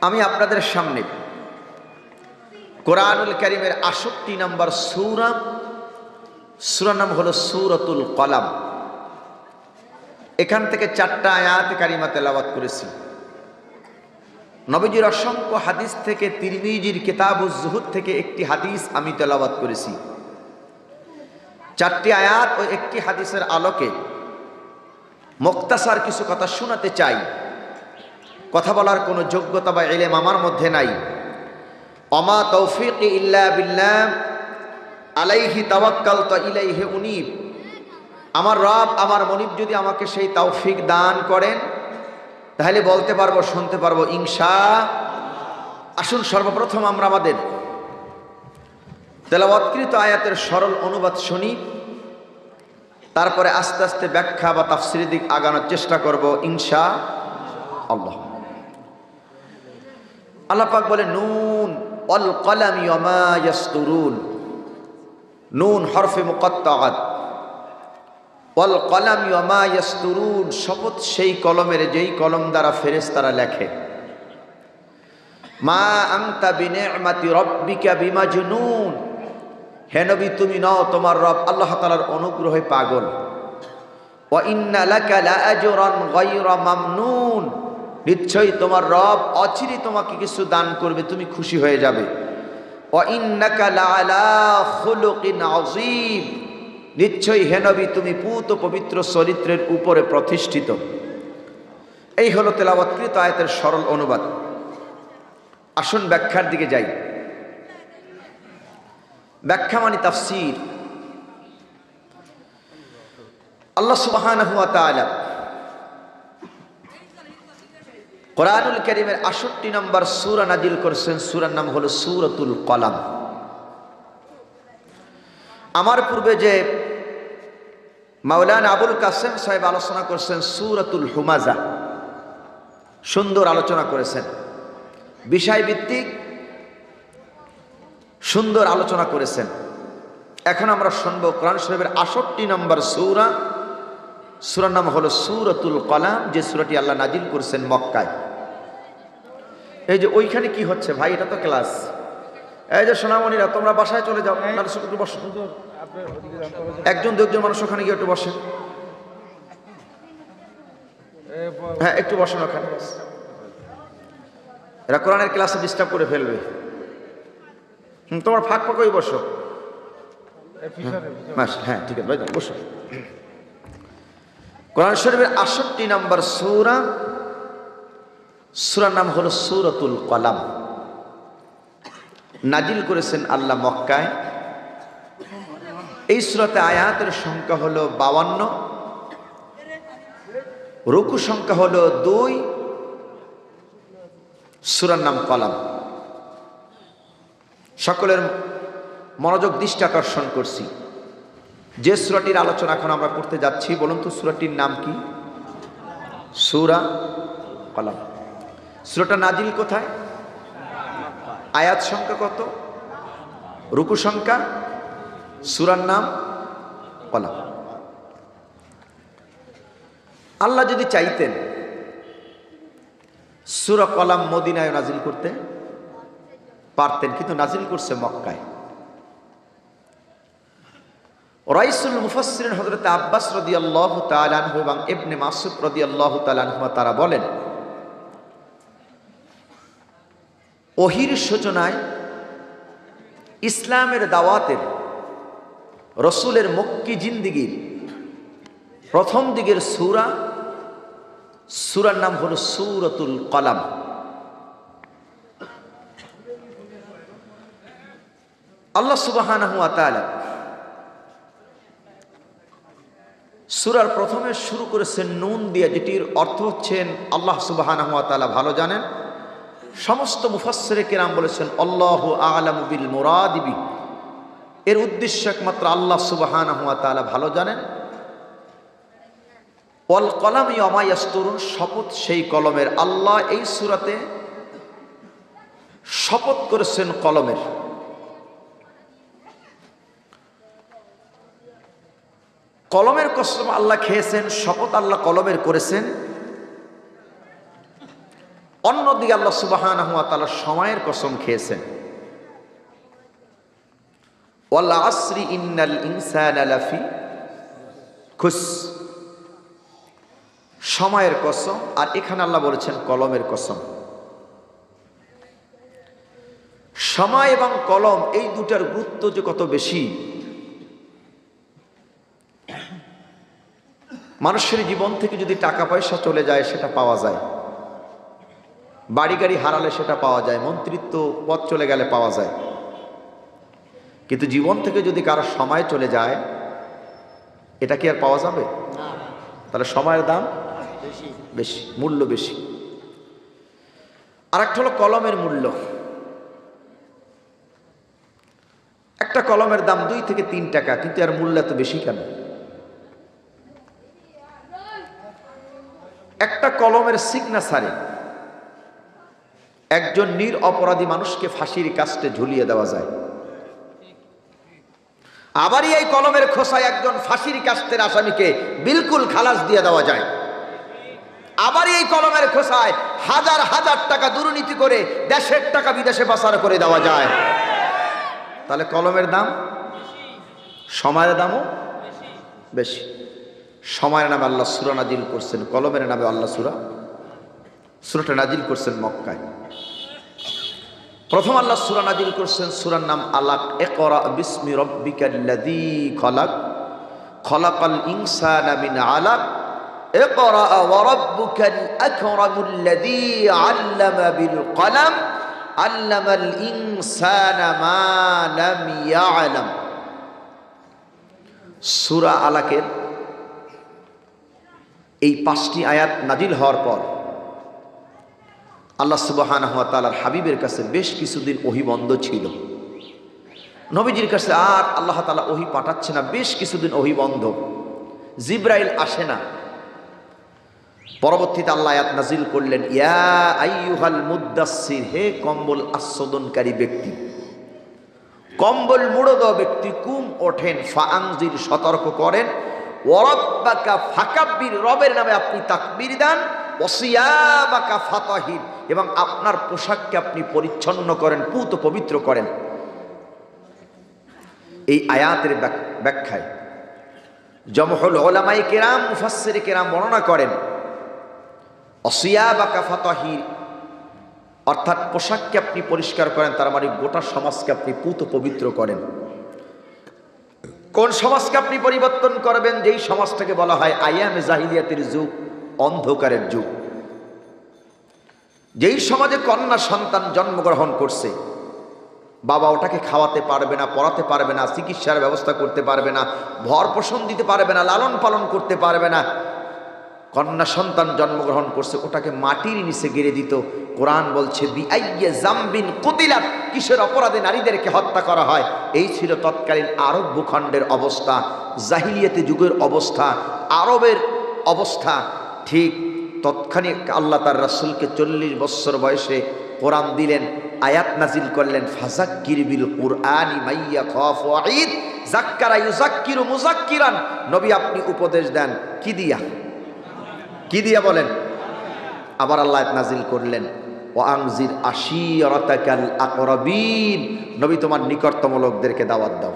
আমি আপনাদের সামনে কোরআনুল কারীমের ৬৮ নম্বর সূরার নাম হলো সূরাতুল কলাম। এখান থেকে ৪টা আয়াত কারিমা তেলাওয়াত করেছি। নবীজির অসংখ্য হাদিস থেকে তিরমিজির কিতাবুজ জুহুদ থেকে একটি হাদিস আমি তেলাওয়াত করেছি। ৪টি আয়াত ও একটি হাদিসের আলোকে মুক্তাসার কিছু কথা শোনাতে চাই। কথা বলার কোনো যোগ্যতা বা ইলম আমার মধ্যে নাই। ওমা তৌফিকি ইল্লা বিল্লাহ আলাইহি তাওয়াক্কালতু ইলাইহি উনীব। আমার রব, আমার মনিব যদি আমাকে সেই তৌফিক দান করেন তাহলে বলতে পারবো, শুনতে পারবো ইনশাআল্লাহ। আসুন সর্বপ্রথম আমরা আমাদের তেলাওয়াতকৃত আয়াতের সরল অনুবাদ শুনি, তারপরে আস্তে আস্তে ব্যাখ্যা বা তাফসীরের দিক আগানোর চেষ্টা করব ইনশাআল্লাহ। আল্লাহ পাক বলে নুন ওয়াল কলামি ওয়া মা ইয়াসতুরুন। নুন হরফে মুকাত্তাআত, ওয়াল কলামি ওয়া মা ইয়াসতুরুন, শপথ সেই কলমের যেই কলম দ্বারা ফেরেশতারা লেখে। মা আনতা বিনি'মাতি রাব্বিকা বিমাজনুন, হে নবী তুমি নও, তোমার রব আল্লাহ তাআলার অনুগ্রহে পাগল। ওয়া ইন্না লাকা লাআজরান গায়রা মামনুন, নিশ্চয়ই তোমার রব অচিরে তোমাকে কিছু দান করবে, তুমি খুশি হয়ে যাবে। ওয়া ইন্নাকা লাআলা খুলুকিন আযীম, নিশ্চয়ই হে নবী তুমি পূত পবিত্র চরিত্রের উপরে প্রতিষ্ঠিত। এই হলো তেলাওয়াতকৃত আয়াতের সরল অনুবাদ। আসুন ব্যাখ্যার দিকে যাই। ব্যাখ্যা মানে তাফসীর। আল্লাহ সুবহানাহু ওয়া তাআলা কোরআনুল কারীমের ৬৮ নম্বর সূরা নাজিল করেছেন। সূরার নাম হলো সূরাতুল কলাম। আমার পূর্বে যে মাওলানা আবুল কাসেম সাহেব আলোচনা করেছেন সূরাতুল হুমাযা, সুন্দর আলোচনা করেছেন, বিষয়ভিত্তিক সুন্দর আলোচনা করেছেন। এখন আমরা শুনবো কোরআন শরীফের ৬৮ নম্বর সূরার নাম হলো সূরাতুল কলাম, যে সূরাটি আল্লাহ নাজিল করেছেন মক্কায়। এই যে ওইখানে কি হচ্ছে ভাই, এটা তো ক্লাস। এই যে সোনামণিরা তোমরা বাসায় চলে যাও, একটু বসো, একজন দুজন মানুষ ওখানে গিয়ে একটু বসেন। হ্যাঁ একটু বসেন ওখানে, এরা কোরআনের ক্লাসে ডিস্টার্ব করে ফেলবে। তোমার ফাঁক ফাঁকই বসো। হ্যাঁ ঠিক আছে ভাই, বসো। কোরআন শরীফের ৬৮ নম্বর সূরার নাম হলো সূরাতুল কলাম। নাজিল করেছেন আল্লাহ মক্কায়। এই সূরাতে আয়াতের সংখ্যা হলো 52, রুকু সংখ্যা হলো 2, সূরার নাম কলাম। সকলের মনোযোগ দৃষ্টি আকর্ষণ করছি। যে সূরাটির আলোচনা এখন আমরা করতে যাচ্ছি, বলুন তো সূরাটির নাম কি? সূরা কলাম। সূরাটা নাজিল কোথায়? আয়াত সংখ্যা কত? রুকু সংখ্যা, সূরার নাম কলাম। আল্লাহ যদি চাইতেন সূরা কলাম মদিনায় নাজিল করতে পারতেন, কিন্তু নাজিল করছে মক্কায়। রাইসুল মুফাসসিরিন হযরত আব্বাস রাদিয়াল্লাহু তাআলা আনহু এবং ইবনে মাসউদ রাদিয়াল্লাহু তাআলা আনহু তারা বলেন, ওহীর সূচনায় ইসলামের দাওয়াতের রাসূলের মক্কি জিন্দেগীর প্রথম দিকের সূরার নাম হলো সূরাতুল কলাম। আল্লাহ সুবহানাহু ওয়া তাআলা সূরার প্রথমে শুরু করেছেন নুন দিয়ে, যেটির অর্থ হচ্ছেন আল্লাহ সুবহানাহু ওয়া তাআলা ভালো জানেন। সমস্ত মুফাসসিরে কেরাম বলেছেন আল্লাহু আ'লামু বিল মুরাদ বিহি, এর উদ্দেশ্য একমাত্র আল্লাহ সুবহানাহু ওয়া তাআলা ভালো জানেন। ওয়াল কলামি ওয়া মা ইয়াসতুরুন, শপথ সেই কলমের। আল্লাহ এই সূরাতে শপথ করেছেন কলমের। কলমের কসম আল্লাহ খেয়েছেন, শপথ আল্লাহ কলমের করেছেন। অন্যদিকে আল্লাহ সুবহানাহু ওয়া তাআলা সময়ের কসম খেয়েছেন, ওয়াল আসরি ইন্নাল ইনসানা লাফি খুস, সময়ের কসম। আর এখানে আল্লাহ বলেছেন কলমের কসম। সময় এবং কলম এই দুটার গুরুত্ব যে কত বেশি। মানুষের জীবন থেকে যদি টাকা পয়সা চলে যায় সেটা পাওয়া যায়, বাড়ি গাড়ি হারালে সেটা পাওয়া যায়, মন্ত্রিত্ব পদ চলে গেলে পাওয়া যায়, কিন্তু জীবন থেকে যদি কারো সময় চলে যায় এটা কি আর পাওয়া যাবে? তাহলে সময়ের দাম বেশি, মূল্য বেশি। আর একটা হলো কলমের মূল্য। একটা কলমের দাম 2 থেকে 3 টাকা, কিন্তু এর মূল্য এত বেশি কেন? একটা কলমের সিগনেচারে একজন নিরপরাধী মানুষকে ফাঁসির কাস্টে ঝুলিয়ে দেওয়া যায়। আবারই এই কলমের খোসায় একজন ফাঁসির কাস্টের আসামিকে বিলকুল খালাস দিয়ে দেওয়া যায়। আবারই এই কলমের খোসায় হাজার হাজার টাকা দুর্নীতি করে দেশের টাকা বিদেশে পাচার করে দেওয়া যায়। তাহলে কলমের দাম, সময়ের দামও বেশি। সময়ের নামে আল্লাহ সূরা নাজিল করছেন, কলমের নামে আল্লাহ সূরাটা নাজিল করছেন মক্কায়। প্রথম আল্লাহ সূরা নাজিল করছেন, সূরার নাম আলাক। ইকরা বিসমি রাব্বিকাল্লাযী খলাক, খলাকাল ইনসানা মিন আলাক, ইকরা ওয়া রাব্বুকাল আকরামুল্লাযী আল্লামা বিল কলম, আল্লামাল ইনসানা মা লাম ইয়ালাম। সূরা আলাকের এই 5টি আয়াত নাজিল হওয়ার পর আল্লাহ সুবহানাহু ওয়া তাআলার হাবিবের কাছে বেশ কিছুদিন ওহী বন্ধ ছিল। নবীজির কাছে আর আল্লাহ তাআলা ওহী পাঠাচ্ছে না, বেশ কিছুদিন ওহী বন্ধ, জিবরাইল আসে না। পরবর্তীতে আল্লাহ আয়াত নাজিল করলেন, ইয়া আইয়ুহাল মুদ্দাসসির, হে কম্বল আচ্ছাদনকারী ব্যক্তি, কম্বল মুড়ো দেওয়া ব্যক্তি, কুম ওঠেন, ফাআনজির, সতর্ক করেন, ওয়ারাব্বাকা ফাকাব্বির, রবের নামে আপনি তাকবীর দেন, ওয়াসিয়াবাকা ফাতাহির, এবং আপনার পোশাককে আপনি পরিচ্ছন্ন করেন, পুত পবিত্র করেন। এই আয়াতের ব্যাখ্যায় জমহুল উলামায়ে কেরাম, মুফাসসিরে কেরাম বর্ণনা করেন, ওয়াসিয়াবাকা ফাতাহির অর্থাৎ পোশাককে আপনি পরিষ্কার করেন, তার মানে গোটা সমাজকে আপনি পুত পবিত্র করেন। কোন সমাজকে আপনি পরিবর্তন করবেন? যেই সমাজটাকে বলা হয় আইয়ামে জাহিলিয়াতের যুগ, অন্ধকারের যুগ। যেই সমাজে কন্যা সন্তান জন্মগ্রহণ করছে, বাবা ওটাকে খাওয়াতে পারবে না, পড়াতে পারবে না, চিকিৎসার ব্যবস্থা করতে পারবে না, ভর পোষণ দিতে পারবে না, লালন পালন করতে পারবে না, কন্যা সন্তান জন্মগ্রহণ করছে, ওটাকে মাটির নিচে গেড়ে দিত। কোরআন বলছে বিআইয়ি জামবিন কুতিলাত, কিসের অপরাধে নারীদেরকে হত্যা করা হয়। এই ছিল তৎকালীন আরব ভূখণ্ডের অবস্থা, জাহিলিয়াতি যুগের অবস্থা, আরবের অবস্থা। ঠিক তৎক্ষণিক আল্লাহ তার রাসূলকে 40 বছর বয়সে কোরআন দিলেন, আয়াত নাজিল করলেন, ফাযাক্কির বিল কুরআনি মাইয়া খাফু ওয়াঈদ, যাক্কারা ইউযাক্কিরু মুযাক্কিরান। নবী আপনি উপদেশ দেন কি দিয়া? কি দিয়া বলেন? আবার আল্লাহ আয়াত নাজিল করলেন, ওয়া আনজির আশীরাতাকাল আকরাবিন, নবী তোমার নিকটতম লোকদেরকে দাওয়াত দাও।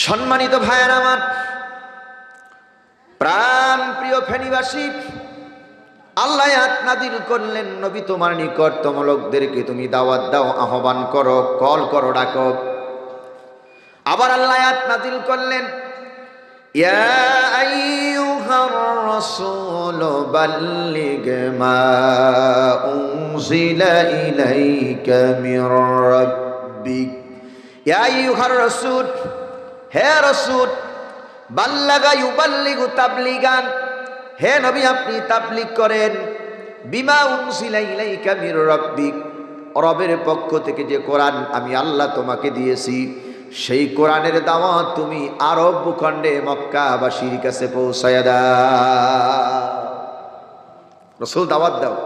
সম্মানিত ভাইয়েরা আমার, প্রাণ প্রিয় ফেনীবাসী, আল্লাহ আয়াত নাজিল করলেন, নবী তোমার নিকটতম লোকদেরকে তুমি দাওয়াত দাও, আহ্বান করো, কল করো, ডাকো। আবার আল্লাহ আয়াত নাজিল করলেন, ইয়া আইয়ুহার রাসূল বাল্লিগ মা উনজিলা ইলাইকা মির রাব্বিক, ইয়া আইয়ুহার রাসূল, হে রাসূল, বাল্লাগা ইউবাল্লিগু তাবলিগান, হে নবী আপনি তাবলীগ করেন, বিমা উনজিলা ইলাইকা মির রাব্বিক, রবের পক্ষ থেকে যে কোরআন আমি আল্লাহ তোমাকে দিয়েছি, সেই কোরআনের দাওয়াত তুমি আরব ভূখণ্ডে মক্কাবাসীর কাছে পৌঁছায়া দাও। রাসূল দাওয়াত দাও,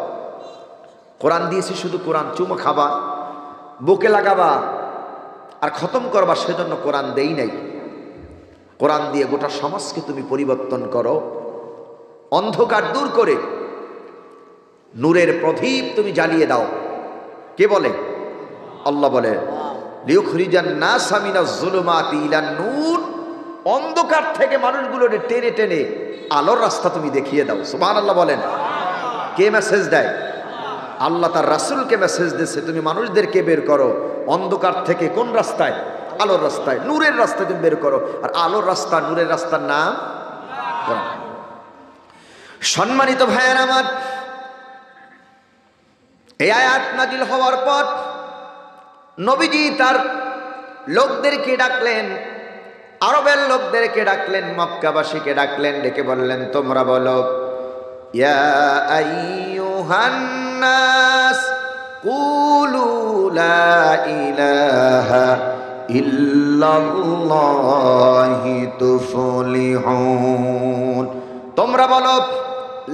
কোরআন দিয়েছি, শুধু কোরআন চুমো খাবা, বুকে লাগাবা আর খতম করবা সেজন্য কোরআন দেই নাই। কোরআন দিয়ে গোটা সমাজকে তুমি পরিবর্তন করো, অন্ধকার দূর করে নূরের প্রদীপ তুমি জ্বালিয়ে দাও। কে বলে? আল্লাহ বলে লিউখরিজান নাসা মিনাজ যুলুমাতি ইলান নূর, অন্ধকার থেকে মানুষগুলোকে টেনে টেনে আলোর রাস্তা তুমি দেখিয়ে দাও। সুবহানাল্লাহ বলেন। কে মেসেজ দেয়? আল্লাহ তার রাসূলকে মেসেজ দিয়েছে, তুমি মানুষদেরকে বের করো অন্ধকার থেকে। কোন রাস্তায়? আলোর রাস্তায়, নূরের রাস্তায় তুমি বের করো। আর আলোর রাস্তা, নূরের রাস্তার নাম কোরআন। সম্মানিত ভাইয়ের আমার, এই আয়াত নাজিল হওয়ার পর নবীজি তার লোকদেরকে ডাকলেন, আরবের লোকদেরকে ডাকলেন, মক্কাবাসীকে ডাকলেন, ডেকে বললেন, তোমরা বলো, ইয়া আইয়ুহান নাস কুলু লা ইলাহা ইল্লাল্লাহি তুফলিহুন। তোমরা বলো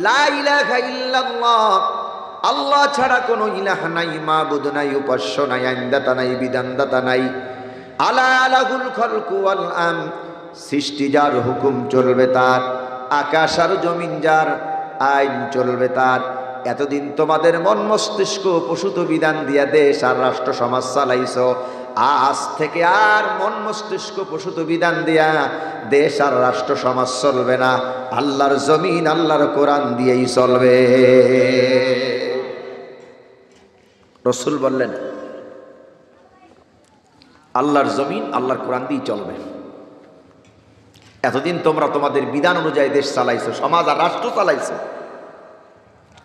লা ইলাহা ইল্লাল্লাহ, আল্লাহ ছাড়া কোনো ইলাহ নাই, মাবুদ নাই, উপাস্য নাই, আইনদাতা নাই, বিধানদাতা নাই। আলা লাহুল খালকু ওয়াল আম, সৃষ্টি যার, হুকুম চলবে তার, আকাশ আর জমিন যার, আইন চলবে তার। এতদিন তোমাদের মন মস্তিষ্ক প্রসূত বিধান দিয়া দেশ আর রাষ্ট্র সমাজ চালাইছো, আজ থেকে আর মন মস্তিষ্ক প্রসূত বিধান দিয়া দেশ আর রাষ্ট্র সমাজ চলবে না, আল্লাহর জমিন আল্লাহর কোরআন দিয়েই চলবে। রাসূল বললেন আল্লাহর জমিন আল্লাহর কোরআন দিয়েই চলবে। এতদিন তোমরা তোমাদের বিধান অনুযায়ী দেশ চালাইছো, সমাজ আর রাষ্ট্র চালাইছো,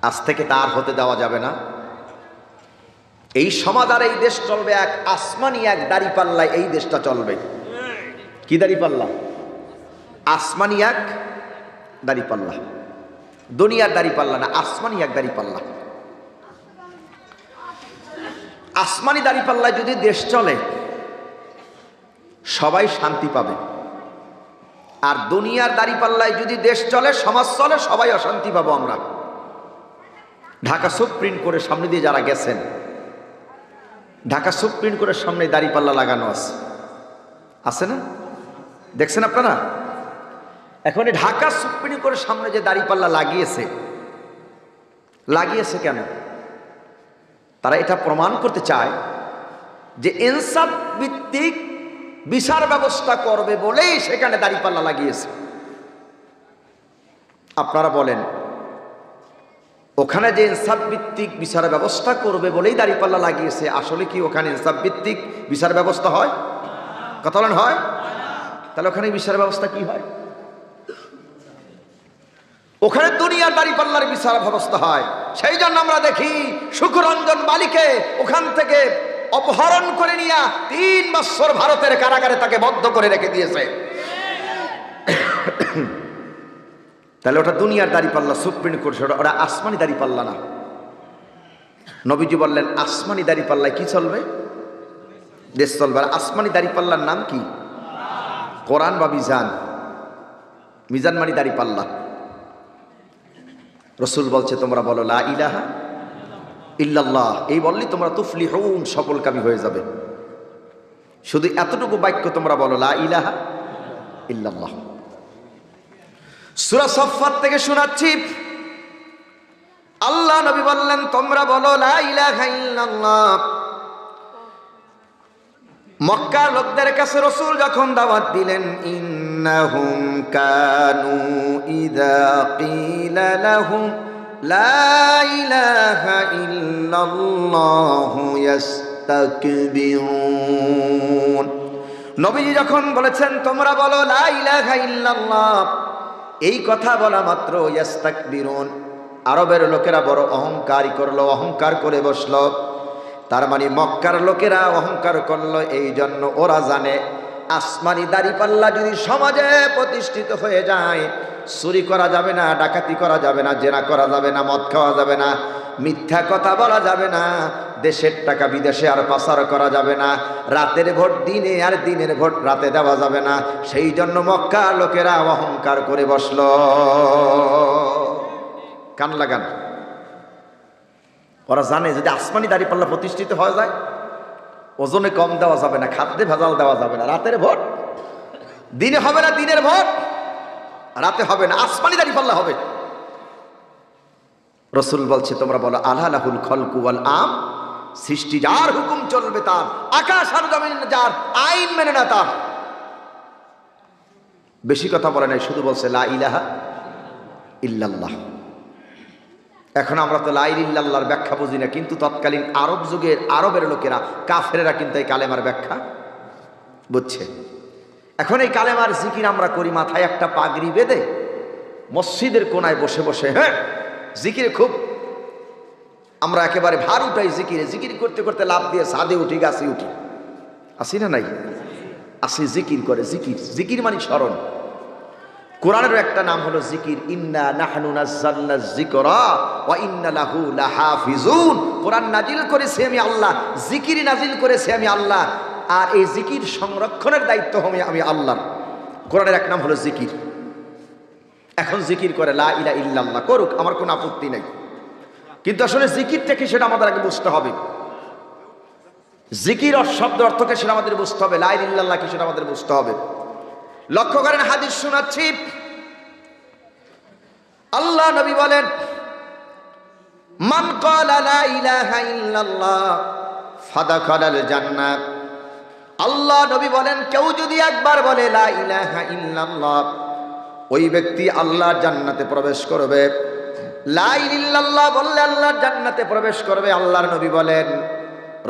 আজ থেকে তা আর হতে দেওয়া যাবে না। এই সমাজ আর এই দেশ চলবে এক আসমানি এক দাঁড়িপাল্লায়, এই দেশটা চলবে। কি দাঁড়িপাল্লা? আসমানি এক দাঁড়িপাল্লা, দুনিয়ার দাঁড়িপাল্লা না, আসমানি এক দাঁড়িপাল্লা। আসমানি দাঁড়িপাল্লায় যদি দেশ চলে সবাই শান্তি পাবে, আর দুনিয়ার দাঁড়িপাল্লায় যদি দেশ চলে, সমাজ চলে, সবাই অশান্তি পাবো আমরা। ঢাকা সুপ্রিম কোর্টের সামনে দিয়ে যারা গেছেন, ঢাকা সুপ্রিম কোর্টের সামনে দাঁড়িপাল্লা লাগানো আছে না? দেখছেন আপনারা? এখন ঢাকা সুপ্রিম কোর্টের সামনে যে দাঁড়িপাল্লা লাগিয়েছে কেন? তারা এটা প্রমাণ করতে চায় যে ইনসাফ ভিত্তিক বিচার ব্যবস্থা করবে বলেই সেখানে দাঁড়িপাল্লা লাগিয়েছে। আপনারা বলেন, ওখানে যে ইনসাফ ভিত্তিক বিচার ব্যবস্থা করবে বলেই দাঁড়িপাল্লা লাগিয়েছে, আসলে কি ওখানে ইনসাফ ভিত্তিক বিচার ব্যবস্থা হয়? কথা বলেন, হয়? তাহলে ওখানে বিচার ব্যবস্থা কি হয়? ওখানে দুনিয়ার দাঁড়িপাল্লার বিচার ব্যবস্থা হয়। সেই জন্য আমরা দেখি সুখরঞ্জন বালিকে ওখান থেকে অপহরণ করে নিয়ে 3 বছর ভারতের কারাগারে তাকে বদ্ধ করে রেখে দিয়েছে। তাহলে ওটা দুনিয়ার দাঁড়িপাল্লা, সুপ্রিম কোর্ট, ওটা আসমানি দাঁড়িপাল্লা না। নবীজি বললেন আসমানি দাঁড়িপাল্লায় কি চলবে? দেশ চলবে। আর আসমানি দাঁড়িপাল্লার নাম কি? কোরআন বা মিজান। মিজান মানে দাঁড়িপাল্লা। রাসূল বলছে তোমরা বলো লা ইলাহা ইল্লাল্লাহ, এই বললি তোমরা তুফলিহুন, সফলকামী হয়ে যাবে। শুধু এতটুকু বাক্য তোমরা বলো লা ইলাহা ইল্লাল্লাহ। সূরা সাফফাত থেকে শোনাচ্ছি, আল্লাহ নবী বললেন তোমরা বলো লা ইলাহা ইল্লাল্লাহ। মক্কার লোকদের কাছে রাসূল যখন দাওয়াত দিলেন, ইন্নাহুম কানু ইযা কিলা লাহুম লা ইলাহা ইল্লাল্লাহু ইস্তাকবিরুন। নবীজি যখন বলেছেন তোমরা বলো লা ইলাহা ইল্লাল্লাহ, এই কথা বলা মাত্র ইস্তাকবিরুন, আরবের লোকেরা বড় অহংকারী করলো, অহংকার করে বসলো। তার মানে মক্কার লোকেরা অহংকার করলো, এই জন্য ওরা জানে আসমানি দাঁড়িপাল্লা যদি সমাজে প্রতিষ্ঠিত হয়ে যায়, চুরি করা যাবে না, ডাকাতি করা যাবে না, জেনা করা যাবে না, মদ খাওয়া যাবে না, মিথ্যা কথা বলা যাবে না, দেশের টাকা বিদেশে আর পাচার করা যাবে না, রাতের ভোট দিনে আর দিনের ভোট রাতে দেওয়া যাবে না। সেই জন্য মক্কার লোকেরা অহংকার করে বসলো। কান লাগান, ওরা জানে যদি আসমানি দাঁড়িপাল্লা প্রতিষ্ঠিত হয়ে যায়, ওজনে কম দেওয়া যাবে না, খাদ্যে ভেজাল দেওয়া যাবে না, রাতের ভোট দিনে হবে না, দিনের ভোট রাতে হবে না, আসমানি দাঁড়িপাল্লা হবে। রসুল বলছে তোমরা বলো আল্লাহ লাহুল খলকু ওয়াল আম, সৃষ্টি যার হুকুম চলবে তার, আকাশ আর জমিন যার, আইন মেনে না তার। বেশি কথা বলে নাই, শুধু বলছে লা ইলাহা ইল্লাল্লাহ। এখন আমরা তো লা ইলাহা ইল্লাল্লাহর ব্যাখ্যা বুঝি না, কিন্তু তৎকালীন আরব যুগের আরবের লোকেরা, কাফেরেরা কিন্তু এই কালেমার ব্যাখ্যা বুঝছে। এখন এই কালেমার জিকির আমরা করি, মাথায় একটা পাগড়ি বেঁধে মসজিদের কোনায় বসে বসে, হ্যাঁ জিকিরে খুব আমরা একেবারে ভার উঠাই জিকিরে, জিকির করতে করতে লাভ দিয়ে ছাদে উঠি, গাছে উঠি, আসি না নাই? আসি, জিকির করে। জিকির, জিকির মানে স্মরণ। কোরআনেরও একটা নাম হলো জিকির, ইন্না নাহনু নাযালনা যিকরা ওয়া ইন্না লাহু লাহাফিজুন। কোরআন নাজিল করেছি আমি আল্লাহ, জিকির নাজিল করেছি আমি আল্লাহ, আর এই জিকির সংরক্ষণের দায়িত্ব হবে আমি আল্লাহর। কোরআনের এক নাম হলো জিকির। এখন জিকির করে লা ইলাহা ইল্লাল্লাহ, করুক, আমার কোনো আপত্তি নাই, কিন্তু আসলে জিকিরটা কি সেটা আমাদের আগে বুঝতে হবে। জিকির শব্দ অর্থকে সেটা আমাদের বুঝতে হবে, লা ইলাহা ইল্লাল্লাহ কি সেটা আমাদের বুঝতে হবে। লক্ষ্য করেন, হাদিস শোনাচ্ছি, আল্লাহ নবী বলেন মান ক্বালা লা ইলাহা ইল্লাল্লাহ ফাদাখালাল জান্নাহ। আল্লাহ নবী বলেন কেউ যদি একবার বলে লা ইলাহা ইল্লাল্লাহ, ওই ব্যক্তি আল্লাহর জান্নাতে প্রবেশ করবে। লা ইলাহা ইল্লাল্লাহ বললে আল্লাহর জান্নাতে প্রবেশ করবে। আল্লাহর নবী বলেন,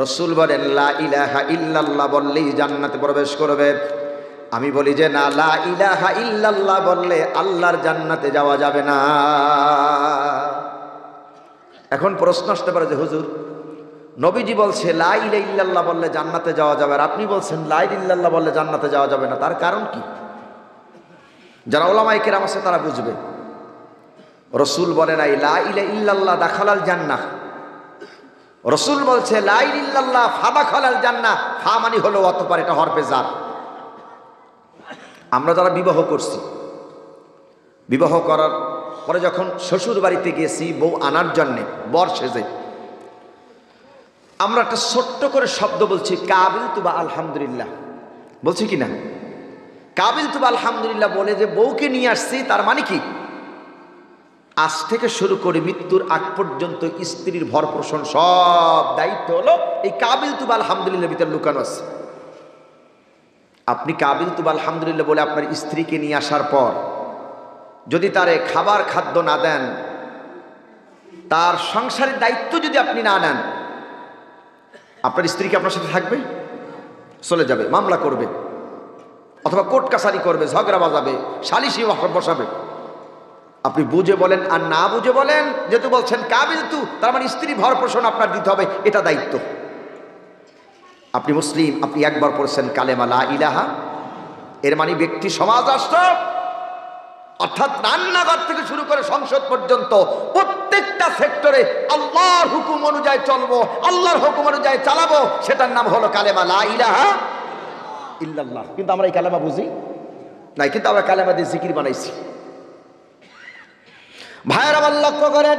রাসূল বলেন লা ইলাহা ইল্লাল্লাহ বললেই জান্নাতে প্রবেশ করবে। আমি বলি যে না, লা ইলাহা ইল্লাল্লাহ বললে আল্লাহর জান্নাতে যাওয়া যাবে না। এখন প্রশ্ন আসতে পারে যে হুজুর, নবীজি বলছে লা ইলাহা ইল্লাল্লাহ বললে জান্নাতে যাওয়া যাবে, আর আপনি বলছেন লা ইলাহা ইল্লাল্লাহ বললে জান্নাতে যাওয়া যাবে না, তার কারণ কি? যারা উলামায়ে কেরাম আছে তারা বুঝবে। রাসূল বলেন এই লা ইলাহা ইল্লাল্লাহ দাখালাল জান্নাহ, রাসূল বলছে লা ইলাহা ইল্লাল্লাহ ফাদাখালাল জান্নাহ। ফা মানে হলো অতঃপর, এটা হরফে জার। আমরা যারা বিবাহ করছি, বিবাহ করার পরে যখন শ্বশুর বাড়িতে গেছি বউ আনার জন্যে, বর সেজে, আমরা একটা ছোট্ট করে শব্দ বলছি, কাবিল তুবা আলহামদুলিল্লাহ, বলছি কি না? কাবিল তুবা আলহামদুলিল্লাহ বলে যে বউকে নিয়ে আসছি, তার মানে কি আজ থেকে শুরু করে মৃত্যুর আগ পর্যন্ত স্ত্রীর ভর পোষণ সব দায়িত্ব হলো এই কাবিল তুবা আলহামদুলিল্লাহ ভিতরে লুকানো আছে। আপনি কাবিল তুবা আলহামদুলিল্লাহ বলে আপনার স্ত্রীকে নিয়ে আসার পর যদি তারে খাবার খাদ্য না দেন, তার সংসারের দায়িত্ব যদি আপনি না নেন, আপনার স্ত্রী কি আপনার সাথে থাকবে? চলে যাবে, মামলা করবে, অথবা কোর্ট কাছারি করবে, ঝগড়া বাজাবে, সালিশি বসাবে। আপনি বুঝে বলেন আর না বুঝে বলেন, যেহেতু বলছেন কাবিল তু, তার মানে স্ত্রী ভর পোষণ আপনার দিতে হবে, এটা দায়িত্ব। আপনি মুসলিম, আপনি একবার পড়ছেন কালেমা লা ইলাহা, এর মানে ব্যক্তি সমাজ রাষ্ট্র, অর্থাৎ রান্নাঘর থেকে শুরু করে সংসদ পর্যন্ত প্রত্যেকটা সেক্টরে আল্লাহর হুকুম অনুযায়ী চলবো, আল্লাহর হুকুম অনুযায়ী চালাবো, সেটার নাম হলো কালেমা লা ইলাহা ইল্লাল্লাহ। কিন্তু আমরা এই কালেমা বুঝি নাই, কিন্তু আমরা কালেমা দিয়ে জিকির বানাইছি। ভাইয়ের আমার লক্ষ্য করেন,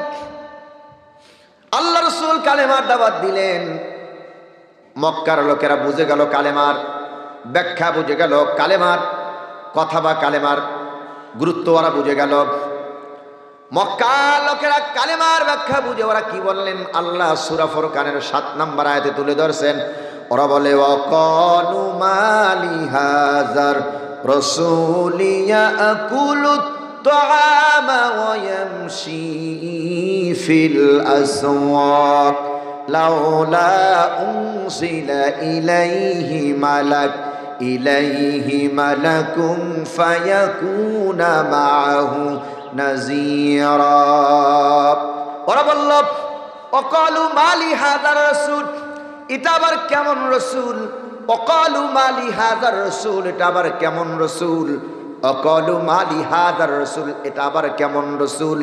আল্লাহ রাসূল কালেমার দাওয়াত দিলেন, মক্কার লোকেরা বুঝে গেল, কালেমার ব্যাখ্যা বুঝে গেল, কালেমার কথা বা কালেমার গুরুত্ব ওরা বুঝে গেল। মক্কার লোকেরা কালেমার ব্যাখ্যা বুঝে ওরা কি বললেন, আল্লাহ সূরা ফুরকানের 7 নম্বর আয়াতে তুলে ধরছেন। ওরা বলে ওয়াকালু মালি হাযার রাসূলি ইয়াকুলুত তাআমা ওয়া ইয়ামশি ফিল আসওয়াক লাউলা উনজিলা ইলাইহি মালাকুম ফায়াকুনা মাআহু নাযীরা। ওরা বলল ওয়াকালু মালি হাযার রাসূল, এটা আবার কেমন রসুল? ওয়াকালু মালি হাযার রাসূল, এটা আবার কেমন রসুল? ওয়াকালু মালি হাযার রাসূল, এটা আবার কেমন রসুল?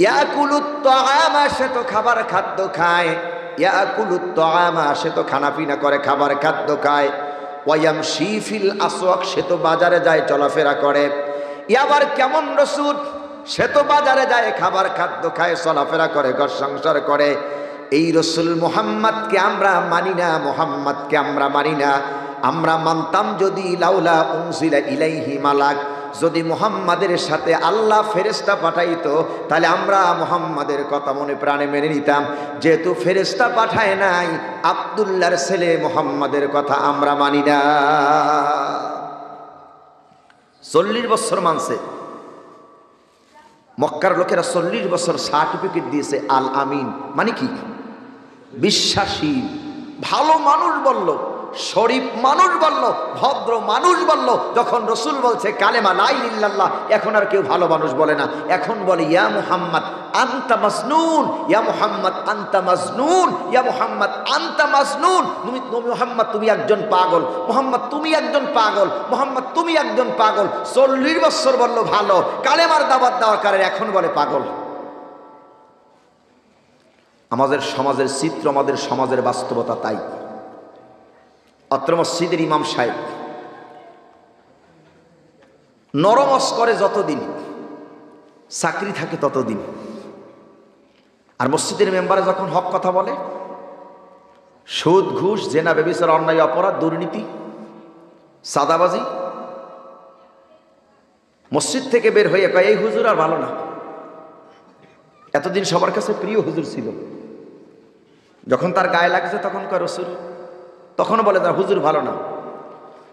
ইয়াকুলুত তাআমা, সে তো খাবার খাদ্য খায়, ইয়াকুলুত তাআমা, সে তো খানাপিনা করে, খাবার খাদ্য খায়, ওয়া ইয়ামশি ফিল আসওয়াক, সে তো বাজারে যায়, চলাফেরা করে। আবার কেমন রসুল? সে তো বাজারে যায়, খাবার খাদ্য খায়, চলাফেরা করে, ঘর সংসার করে। এই রসুল মুহাম্মদকে আমরা মানি না, মুহাম্মদকে আমরা মানি না। আমরা মানতাম যদি লাউলা উনজিলা ইলাইহি মালাক, যদি মুহাম্মাদের সাথে আল্লাহ ফেরেশতা পাঠাইতো তাহলে আমরা মুহাম্মাদের কথা মনে প্রাণে মেনে নিতাম। যেহেতু ফেরেশতা পাঠায় নাই, আব্দুল্লাহর ছেলে মুহাম্মাদের কথা আমরা মানি না। 40 বছর মানছে মক্কার লোকেরা, 40 বছর সার্টিফিকেট দিয়েছে আল আমিন, মানে কি? বিশ্বাসী। ভালো মানুষ বলল, শরীফ মানুষ বলল, ভদ্র মানুষ বলল। যখন রসুল বলছে কালেমা লা ইলাহা ইল্লাল্লাহ, এখন আর কেউ ভালো মানুষ বলে না, এখন বলে ইয়া মুহাম্মদ আনতা মাজনুন, ইয়া মুহাম্মদ আনতা মাজনুন, ইয়া মুহাম্মদ আনতা মাজনুন। তুমি মুহাম্মদ তুমি একজন পাগল, মুহাম্মদ তুমি একজন পাগল, মুহাম্মদ তুমি একজন পাগল। 40 বছর বলল ভালো, কালেমার দাওয়াত দেওয়ার কারণে এখন বলে পাগল। আমাদের সমাজের চিত্র, আমাদের সমাজের বাস্তবতা তাই। অত্র মসজিদের ইমাম সাহেব নরমস করে যতদিন, চাকরি থাকে ততদিন। আর মসজিদের মেম্বারে যখন হক কথা বলে, সুদ ঘুষ জেনা ব্যভিচার অন্যায় অপরাধ দুর্নীতি সাদাবাজি, মসজিদ থেকে বের হয়ে কয় এই হুজুর আর ভালো না। এতদিন সবার কাছে প্রিয় হুজুর ছিল, যখন তার গায়ে লাগছে তখন কয় রসুল, তখন বলে তার হুজুর ভালো না।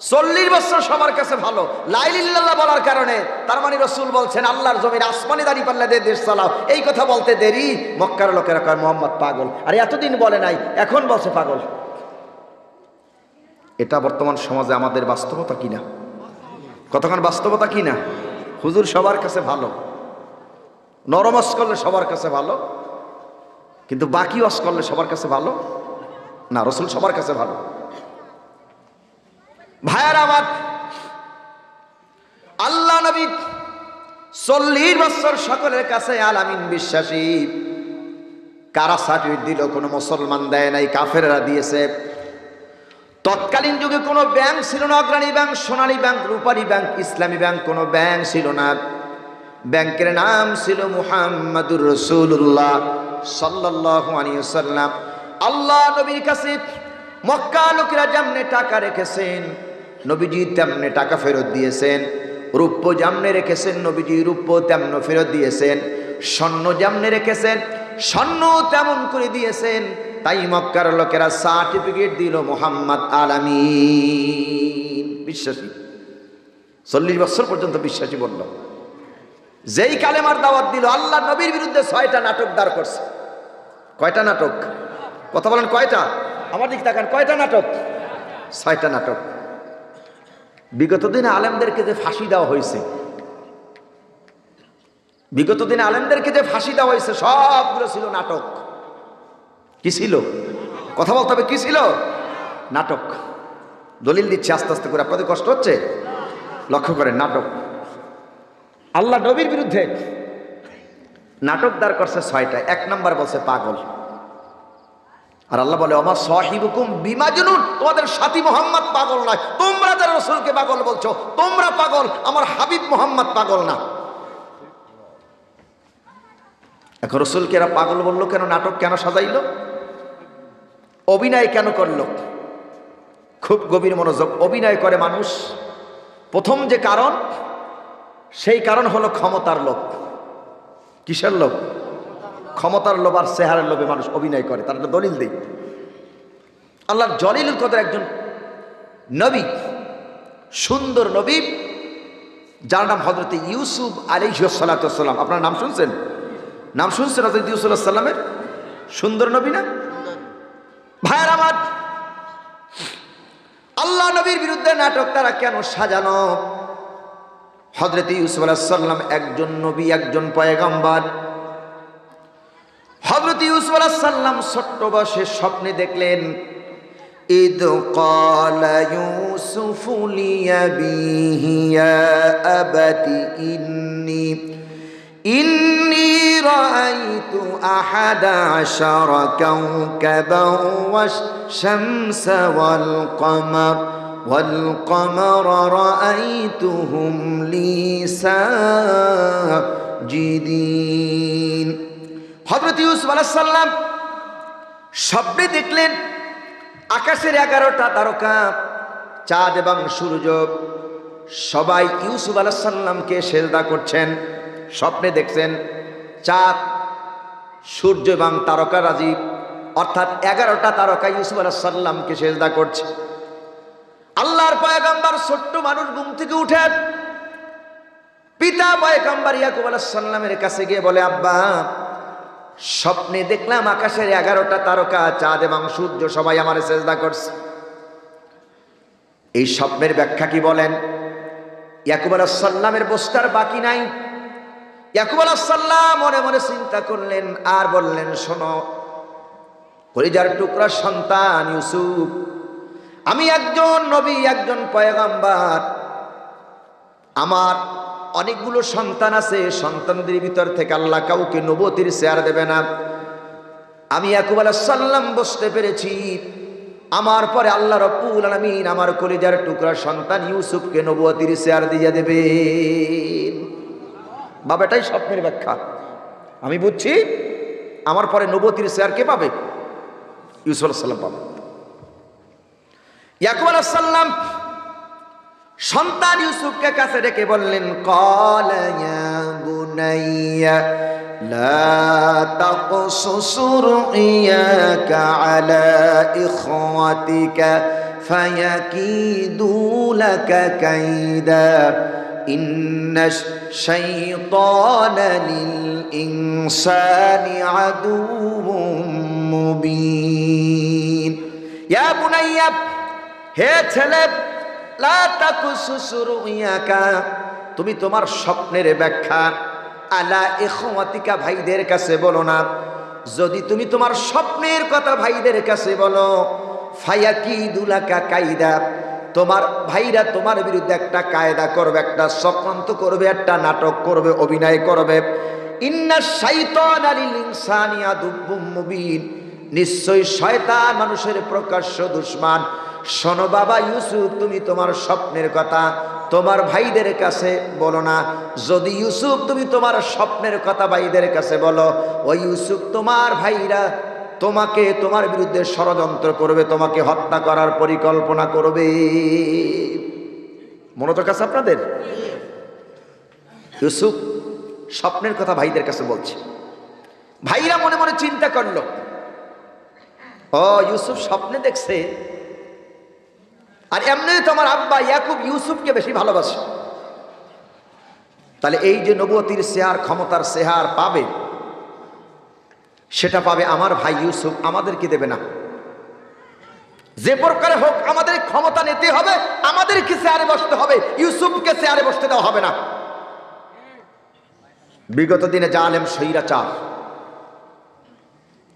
40 বছর সবার কাছে ভালো, লা ইলাহা ইল্লাল্লাহ বলার কারণে। তার মানে রসুল বলছেন আল্লাহর জমির আসমানে দাঁড়িয়ে পাল্লা দিয়ে দেশ চালাও, এই কথা বলতে দেরি মক্কার লোকেরা কয় মুহাম্মদ পাগল। আর এতদিন বলে নাই, এখন বলছে পাগল। এটা বর্তমান সমাজে আমাদের বাস্তবতা কিনা? কতক্ষণ বাস্তবতা কিনা? হুজুর সবার কাছে ভালো, নরমস করলে সবার কাছে ভালো, কিন্তু বাকি ওয়াজ করলে সবার কাছে ভালো না। রসুল সবার কাছে ভালো। ভাইয়ার আমার, আল্লাহ নবী 40 বছর সকলের কাছে আল আমিন বিশ্বাসী। কারা সার্টিফিকেট দিল? কোনো মুসলমান দেয় নাই, কাফেররা দিয়েছে। তৎকালীন যুগে কোনো ব্যাংক ছিল না, অগ্রণী ব্যাংক, সোনালী ব্যাংক, রূপালী ব্যাংক, ইসলামী ব্যাংক, কোনো ব্যাংক ছিল না। ব্যাংকের নাম ছিল মুহাম্মাদুর রাসূলুল্লাহ সাল্লাল্লাহু আলাইহি ওয়াসাল্লাম। আল্লাহ নবীর কাছে মক্কা লোকেরা যেমনে টাকা রেখেছেন, নবীজি তেমনে টাকা ফেরত দিয়েছেন। রূপ্য যেমনে রেখেছেন, নবীজি রূপ্য তেমন ফেরত দিয়েছেন। স্বর্ণ যেমনে রেখেছেন, স্বর্ণ তেমন করে দিয়েছেন। তাই মক্কার লোকেরা সার্টিফিকেট দিল মুহাম্মদ আল আমিন, বিশ্বাসী। 40 বছর পর্যন্ত বিশ্বাসী বলল। যেই কালেমার দাওয়াত দিল, আল্লাহ নবীর বিরুদ্ধে 6টা নাটক দাঁড় করছে। কয়টা নাটক? কথা বলেন কয়টা? আমার দিকে তাকান, কয়টা নাটক? 6টা নাটক। বিগত দিনে আলেমদেরকে যে ফাঁসি দেওয়া হয়েছে, বিগত দিনে আলেমদেরকে যে ফাঁসি দেওয়া হয়েছে, সবগুলো ছিল নাটক। কি ছিল? কথা বলতে হবে, কি ছিল? নাটক। দলিল দিচ্ছে আস্তে আস্তে করে, আপনাদের কষ্ট হচ্ছে? লক্ষ্য করেন, নাটক। আল্লাহ নবীর বিরুদ্ধে নাটক দাঁড় করছে 6টা। 1 নাম্বার বলছে পাগল। আর আল্লাহ বলে ওমা সাহিবুকুম বিমাজনুন, তোমাদের সাথী মুহাম্মদ পাগল নয়, তোমরা যারা রাসূলকে পাগল বলছো তোমরা পাগল, আমার হাবিব মুহাম্মদ পাগল না। এখন রাসূলকে এরা পাগল বললো কেন? নাটক কেন সাজাইলো? অভিনয় কেন করলো? খুব গভীর মনোযোগ। অভিনয় করে মানুষ, প্রথম যে কারণ, সেই কারণ হলো ক্ষমতার লোভ। কিসের লোভ? ক্ষমতার লোভ আর চেহারার লোভে মানুষ অভিনয় করে। তার একটা দলিল দেই। আল্লাহর জলিলুল কদর একজন নবী, সুন্দর নবী, যার নাম হযরত ইউসুফ আলাইহিস সালাতু ওয়াস সালাম। আপনার নাম শুনছেন? নাম শুনছেন হযরত ইউসুফ আলাইহিস সালামের? সুন্দর নবী না? ভাইয়ের আমার, আল্লাহ নবীর বিরুদ্ধে নাটক তারা কেন সাজানো? হযরত ইউসুফ আলাইহিস সালাম একজন নবী, একজন পয়গম্বর। হযরত ইউসুফ আলাইহিস সালাম ছোট্ট বয়সে স্বপ্নে দেখলেন, ইদ ক্বালা ইউসুফু লিয়াবিহি ইয়া আবাতি ইন্নী রাআইতু আহাদা আশারা কাওকাবান ওয়াশ-শামসা ওয়াল-কমর রাআইতুহুম লি সাজিদিন। হযরত ইউসুফ আলাইহিস সালাম স্বপ্নে দেখলেন আকাশের 11টা তারকা, চাঁদ এবং সূর্য সবাই ইউসুফ আলাইহিস সালামকে সেজদা করছেন। স্বপ্নে দেখছেন চাঁদ, সূর্য এবং তারকারাজি, অর্থাৎ 11টা তারকা ইউসুফ আলাইহিস সালামকে সেজদা করছে। আল্লাহর পয়গম্বর ছোট্ট মানুষ ঘুম থেকে উঠে পিতা পয়গম্বর ইয়াকুব আলাইহিস সালামের কাছে গিয়ে বলে, আব্বা, স্বপ্নে দেখলাম আকাশের 11টা তারকা, চাঁদ এবং সূর্য সবাই আমার সেজদা করছে। এই স্বপ্নের ব্যাখ্যা কি বলেন? ইয়াকুব আলাইহিস সালামের বসতার বাকি নাই। ইয়াকুব আলাইহিস সালাম মনে মনে চিন্তা করলেন আর বললেন, শোনো কলিজার টুকরা সন্তান ইউসুফ, আমি একজন নবী, একজন পয়গম্বর, আমার অনেকগুলো সন্তান আছে, সন্তানদের ভিতর থেকে আল্লাহ কাউকে নবুয়তির শেয়ার দেবে না। আমি ইয়াকুব আলাইহিস সালাম বুঝতে পেরেছি আমার পরে আল্লাহ রাব্বুল আলামিন আমার কলিজার টুকরা সন্তান ইউসুফকে নবুয়তির শেয়ার দিয়ে দেবেন। বাবা, এটাই স্বপ্নের ব্যাখ্যা। আমি বুঝছি আমার পরে নবুয়তির শেয়ার কে পাবে? ইউসুফ আলাইহিস সালাম পাবে। ইয়াকুব আলাইহিস সালাম সন্তান ইউসুফকে কাছে ডেকে বললেন, ক্বালা ইয়া বুনাইয়া লা তাকসুস রুইয়াকা আলা ইখওয়াতিকা ফায়াকিদু লাকা কাইদা ইন্নাশ শাইতানা লিল ইনসানি আদুউম মুবিন। ইয়া বুনাইয়া, হে ছেলে, লা তাকুসুস রুইয়াকা, তুমি তোমার স্বপ্নের ব্যাখ্যা আলা ইখওয়াতিকা, ভাইদের কাছে বলো না। যদি তুমি তোমার স্বপ্নের কথা ভাইদের কাছে বলো, ফায়াকিদু লাকা কায়দা, তোমার ভাইরা তোমার বিরুদ্ধে একটা কায়দা করবে, একটা চক্রান্ত করবে, একটা নাটক করবে, অভিনয় করবে। ইন্নাশ শাইতানা লিল ইনসানি আদুউম মুবিন, নিশ্চয় শয়তান মানুষের প্রকাশ্য দুশমন। শোনো বাবা ইউসুফ, তুমি তোমার স্বপ্নের কথা তোমার ভাইদের কাছে বলো না। যদি ইউসুফ তুমি তোমার স্বপ্নের কথা ভাইদের কাছে বলো, ওই ইউসুফ তোমার ভাইরা তোমাকে, তোমার বিরুদ্ধে ষড়যন্ত্র করবে, তোমাকে হত্যা করার পরিকল্পনা করবে। মনোযোগ আছে আপনাদের? ইউসুফ স্বপ্নের কথা ভাইদের কাছে বলছে। ভাইরা মনে মনে চিন্তা করলো, ও ইউসুফ স্বপ্নে দেখছে, আর এমনি তো আমার আব্বা ইয়াকুব ইউসুফকে বেশি ভালোবাসে, তাহলে এই যে নবুয়তির শেয়ার, ক্ষমতার শেয়ার পাবে, সেটা পাবে আমার ভাই ইউসুফ, আমাদেরকে দেবে না। যে প্রকারে হোক আমাদের ক্ষমতা নিতে হবে, আমাদেরকে শেয়ারে বসতে হবে, ইউসুফকে শেয়ারে বসতে দেওয়া হবে না। বিগত দিনে জালেম স্বৈরাচার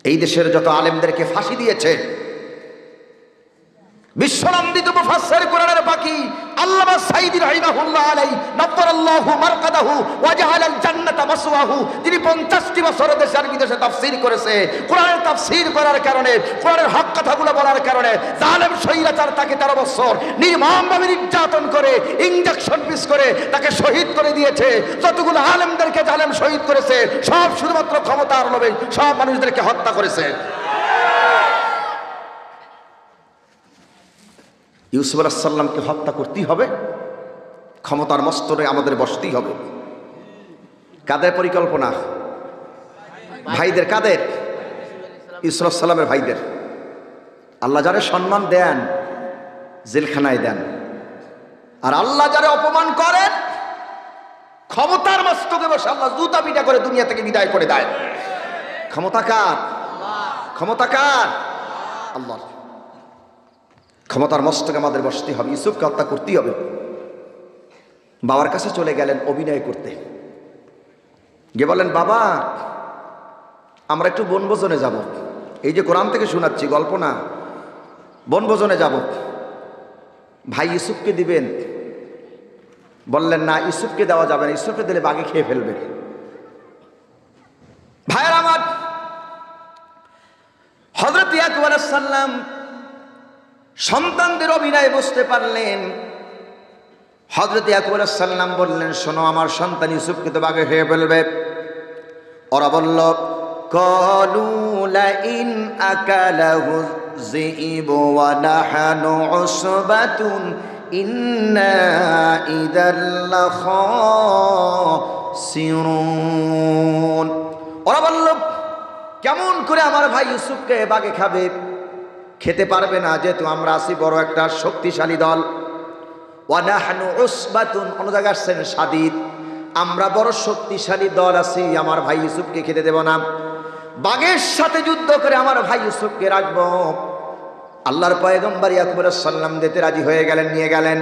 এই দেশের যত আলেমদেরকে ফাঁসি দিয়েছে, বিশ্বনন্দিত মুফাসসির কোরআনের পাখি আল্লামা সাঈদী রাহিমাহুল্লাহ আলাইহি নাফারাল্লাহু মারকাদাহু ওয়া জাআলাল জান্নাতা মাসওয়াহু, যিনি 50টি বছর দেশের বিদেশে তাফসীর করেছে। কোরআনের তাফসীর করার কারণে, কোরআনের হক কথাগুলো বলার কারণে জালেম স্বৈরাচার তাকে 13 বছর নির্মমভাবে নির্যাতন করে, ইনজেকশন পিস করে তাকে শহীদ করে দিয়েছে। যতগুলো আলেমদেরকে জালেম শহীদ করেছে, সব শুধুমাত্র ক্ষমতার লোভে সব মানুষদেরকে হত্যা করেছে। ইউসুফ আলাইহিস সালামকে হত্যা করতেই হবে, ক্ষমতার মস্তরে আমাদের বসতেই হবে। কাদের পরিকল্পনা? ভাইদের। কাদের? ইউসুফ আলাইহিস সালামের ভাইদের। আল্লাহ যারে সম্মান দেন জেলখানায় দেন, আর আল্লাহ যারে অপমান করেন ক্ষমতার মস্তকে বসে আল্লাহ জুতা পিটা করে দুনিয়া থেকে বিদায় করে দেয়। ক্ষমতা কার? ক্ষমতা কার? আল্লাহ। ক্ষমতার মস্তকে আমাদের বসতে হবে, ইউসুফকে হত্যা করতেই হবে। বাবার কাছে চলে গেলেন অভিনয় করতে, গিয়ে বলেন, বাবা আমরা একটু বনভোজনে যাব। এই যে কোরআন থেকে শোনাচ্ছি, গল্প না, বনভোজনে যাব, ভাই ইউসুফকে দিবেন? বললেন না, ইউসুফকে দেওয়া যাবে না, ইউসুফকে দিলে বাঘে খেয়ে ফেলবে। ভাইয়ের আমার, হযরত ইয়াকুব আলাইহিস সালাম সন্তানদের অভিনয় বুঝতে পারলেন। হযরত ইয়াকুব আলাইহিস সালাম বললেন, শোনো আমার সন্তান ইউসুফকে তো বাঘে খেয়ে ফেলবে। ওরা বলল, ক্বালু লা ইন আকালাহু যিবু ওয়া নাহনু উসবাতুন ইন্না ইদাল লাখাসিরুন। ওরা বলল, কেমন করে আমার ভাই ইউসুফকে বাগে খাবে? খেতে পারবে না, যেহেতু আমরা আছি বড় একটা শক্তিশালী দল। ওয়া নাহনু উসবাতুন, অন্য জায়গায় আসছেন শাদীদ, আমরা বড় শক্তিশালী দল আছি, আমার ভাই ইউসুফকে খেতে দেব না। বাঘের সাথে যুদ্ধ করে আমার ভাই ইউসুফকে রাখবো। আল্লাহর পয়গম্বর ইয়াকুব আলাইহিস সালাম দিতে রাজি হয়ে গেলেন, নিয়ে গেলেন।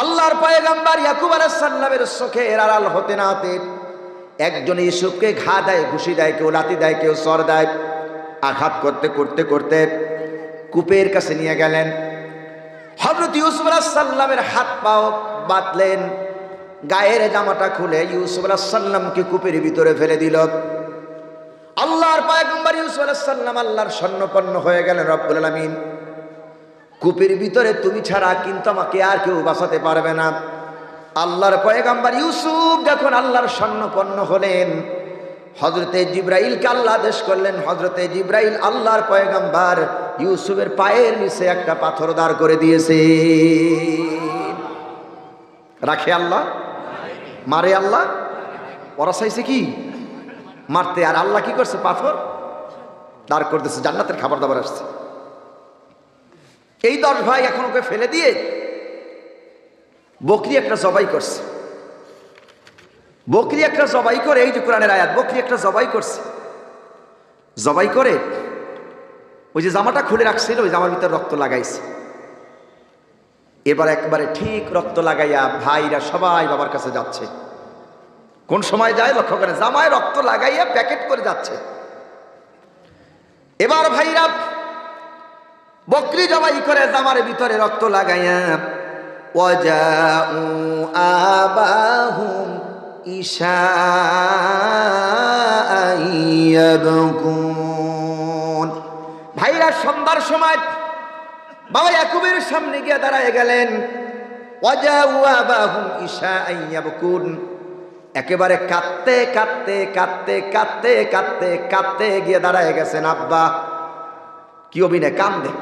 আল্লাহর পয়গম্বর ইয়াকুব আলাইহিস সালামের চোখের আড়াল হতে না হতে একজন ইউসুফকে ঘা দেয়, ঘুষি দেয়, কেউ লাথি দেয়, কেউ সর দেয়। আঘাত করতে করতে করতে কূপের কাছে নিয়ে গেলেন। হযরত ইউসুফ আলাইহিস সালামের হাত পাও বাঁধলেন, গায়ের জামাটা খুলে ইউসুফ আলাইহিস সালামকে কূপের ভিতরে ফেলে দিল। আল্লাহর পয়গম্বর ইউসুফ আলাইহিস সালাম আল্লাহর শরণাপন্ন হয়ে গেলেন। রব্বুল আলামিন, কূপের ভিতরে তুমি ছাড়া কিন্তু আমাকে আর কেউ বাঁচাতে পারবে না। আল্লাহর পয়গম্বর ইউসুফ যখন আল্লাহর শরণাপন্ন হলেন, হযরতে জিবরাইলকে আল্লাহ আদেশ করলেন, হযরতে জিবরাইল আল্লাহর পয়গম্বর ইউসুফের পায়ের নিচে একটা পাথর দাঁড় করে দিয়েছে। রাখে আল্লাহ? মারে আল্লাহ? ওরা চাইছে কি মারতে, আর আল্লাহ কি করছে? পাথর দাঁড় করতেছে, জান্নাতের খাবার দাবার আসছে। এই 10 ভাই এখন ওকে ফেলে দিয়ে বকরি একটা জবাই করছে। বকরি একটা জবাই করে, এই যে কোরআনের আয়াত, বকরি একটা জবাই করছে। জবাই করে ওই যে জামাটা খুলে রাখছিল, ওই জামার ভিতরে রক্ত লাগাইছে। এবার একবারে ঠিক রক্ত লাগাইয়া ভাইরা সবাই বাবার কাছে যাচ্ছে। কোন সময় যায় লক্ষ্য করে, জামায় রক্ত লাগাইয়া প্যাকেট করে যাচ্ছে। এবার ভাইরা বকরি জবাই করে জামার ভিতরে রক্ত লাগাইয়া ওয়াজাউ আবাহুম ইশাআইয়াবকুন। ভাইরা সন্ধ্যার সময় বাবা ইয়াকুবের সামনে গিয়ে দাঁড়ায় গেলেন। ওয়াজাউ আবাহুম ইশাআইয়াবকুন, একেবারে কাঁদতে কাঁদতে কাঁদতে কাঁদতে কাঁদতে কাঁদতে গিয়ে দাঁড়ায় গেছেন। আব্বা কি অভিনয়, কান্দে,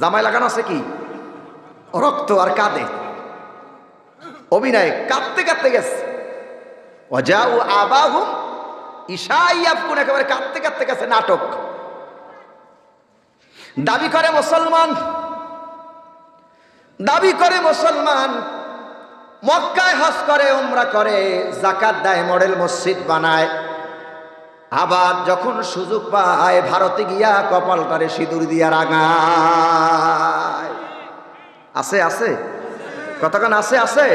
জামাই লাগানো আছে কি রক্ত আর কাঁদে, অভিনয় কাঁদতে কাঁদতে গেছে। ওয়াজাউ আবাহুম ইশাআইয়াবকুন, একেবারে কাঁদতে কাঁদতে গেছে, নাটক। দাবি করে মুসলমান, দাবি করে মুসলমান, মক্কায় হজ করে, উমরা করে, যাকাত দেয়, মডেল মসজিদ বানায়। আবার যখন সুযোগ পায় ভারতে গিয়া কপালটারে সিঁদুর দিয়া রাঙায়। আছে আছে কতক্ষণ আছে আছে,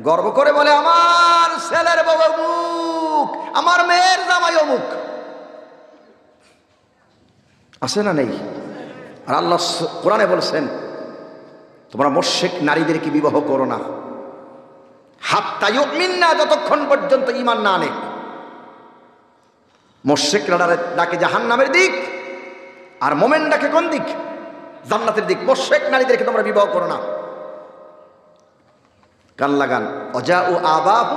গর্ব করে বলে আমার ছেলের বউ অমুক, আমার মেয়ের জামাই অমুক। আছে না নেই? আর আল্লাহ কোরআনে বলছেন, তোমরা মুশরিক নারীদেরকে বিবাহ করো না হাত্তা ইউমিননা, যতক্ষণ পর্যন্ত ঈমান না আনে। মুশরিকরা ডাকে জাহান্নামের দিক, আর মুমিন ডাকে কোন দিক? জান্নাতের দিক। মুশরিক নারীদেরকে তোমরা বিবাহ করো না। কান লাগান। ওয়াজাউ আবাহু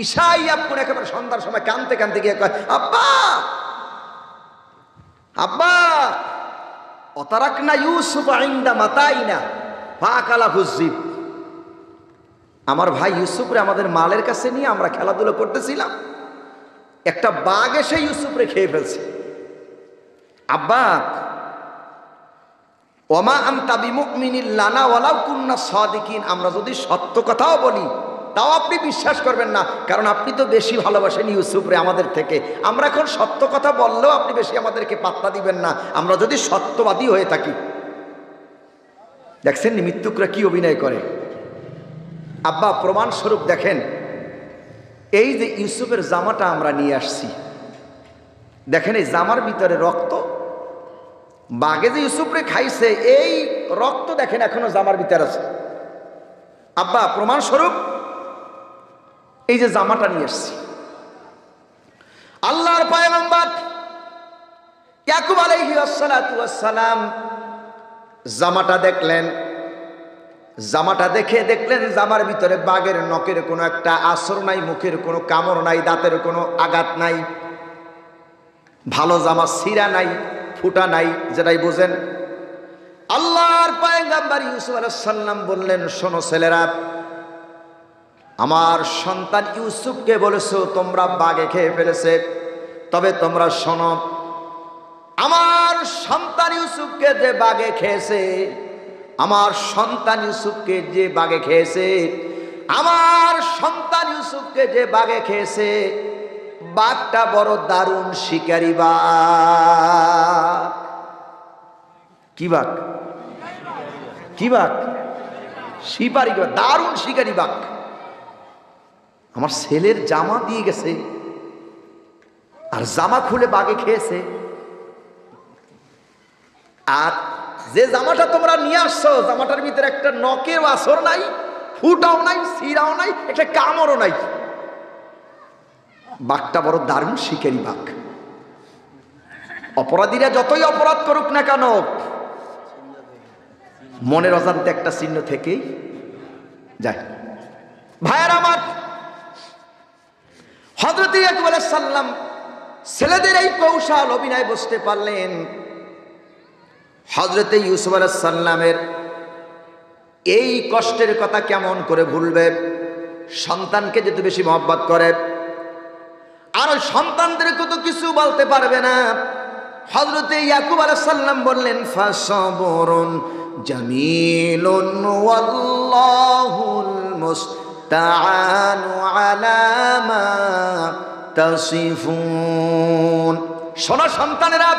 ইশাআইয়াবকুন, একেবারে সন্ধ্যার সময় কানতে কানতে গিয়ে কয়, আব্বা আব্বা অতারাকনা ইউসুফ ইনদা মাতাইনা ফাকালাহু যিব। আমার ভাই ইউসুফরে আমাদের মালের কাছে নিয়ে আমরা খেলাধুলা করতেছিলাম, একটা বাঘ এসে ইউসুফরে খেয়ে ফেলছে। আব্বা ওমা আনতা বিমুমিনিন লানা ওয়ালাউ কুন্না সাদিকিন, আমরা যদি সত্য কথাও বলি তাও আপনি বিশ্বাস করবেন না, কারণ আপনি তো বেশি ভালোবাসেন ইউসুফরে আমাদের থেকে। আমরা এখন সত্য কথা বললেও আপনি বেশি আমাদেরকে পাত্তা দিবেন না, আমরা যদি সত্যবাদী হয়ে থাকি। দেখছেন মৃত্যুকরা কি অভিনয় করে। আব্বা প্রমাণস্বরূপ দেখেন, এই যে ইউসুফের জামাটা আমরা নিয়ে আসছি, দেখেন এই জামার ভিতরে রক্ত, বাঘে যে ইউসুফরে খাইছে এই রক্ত দেখেন এখনো জামার ভিতরে আছে। আব্বা প্রমাণস্বরূপ এই যে জামাটা নিয়ে আসছি। আল্লাহর পয়গম্বর ইয়াকুব আলাইহিস সালাতু ওয়াস সালাম জামাটা দেখলেন, জামাটা দেখে দেখলেন জামার ভিতরে বাঘের নখের কোনো একটা আসর নাই, মুখের কোনো কামড় নাই, দাঁতের কোনো আঘাত নাই, ভালো জামা ছিঁড়া নাই, ফুটা নাই, যেটাই বোঝেন। আল্লাহর পয়গম্বর ইউসুফ আলাইহিস সালাম বললেন, শোনো ছেলেরা, আমার সন্তান ইউসুফকে বলেছো তোমরা বাঘে খেয়ে ফেলেছে, তবে তোমরা শোনো, আমার সন্তান ইউসুফকে যে বাঘে খেয়েছে, আমার সন্তান ইউসুফকে যে বাঘে খেয়েছে, আমার সন্তান ইউসুফকে যে বাঘে খেয়েছে, বাঘটা বড় দারুণ শিকারী বাঘ। কি বাঘ? কি বাঘ? শিকারী বাঘ, দারুণ শিকারী বাঘ। আমার ছেলের জামা দিয়ে গেছে আর জামা খুলে বাঘে খেয়েছে। আর যে জামাটা তোমরা নিয়ে আসছো, জামাটার ভিতরে একটা নখের আসর নাই, ফুটাও নাই, সিরাও নাই, একটা কামড়ও নাই। বাঘটা বড় দারুণ শিকারী বাঘ। অপরাধীরা যতই অপরাধ করুক না কেন, মনের অজান্তে একটা চিহ্ন থেকেই যায়। ভাইয়ার আমার, হযরত ইয়াকুব আলাইহিস সালাম ছেলেদের এই কৌশল অভিনয় বুঝতে পারলেন। হযরত ইউসুফ আলাইহিস সালামের এই কষ্টের কথা কেমন করে ভুলবে? সন্তানকে যেতে বেশি মহব্বত করে, আর সন্তানদেরকে তো কিছু বলতে পারবে না। হযরত ইয়াকুব আলাইহিস সালাম বললেন, ফাসাবরুন জামিলুন ওয়াল্লাহুল মুস্তাআনু আলা মা তাসিফুন। শোনো সন্তানেরা,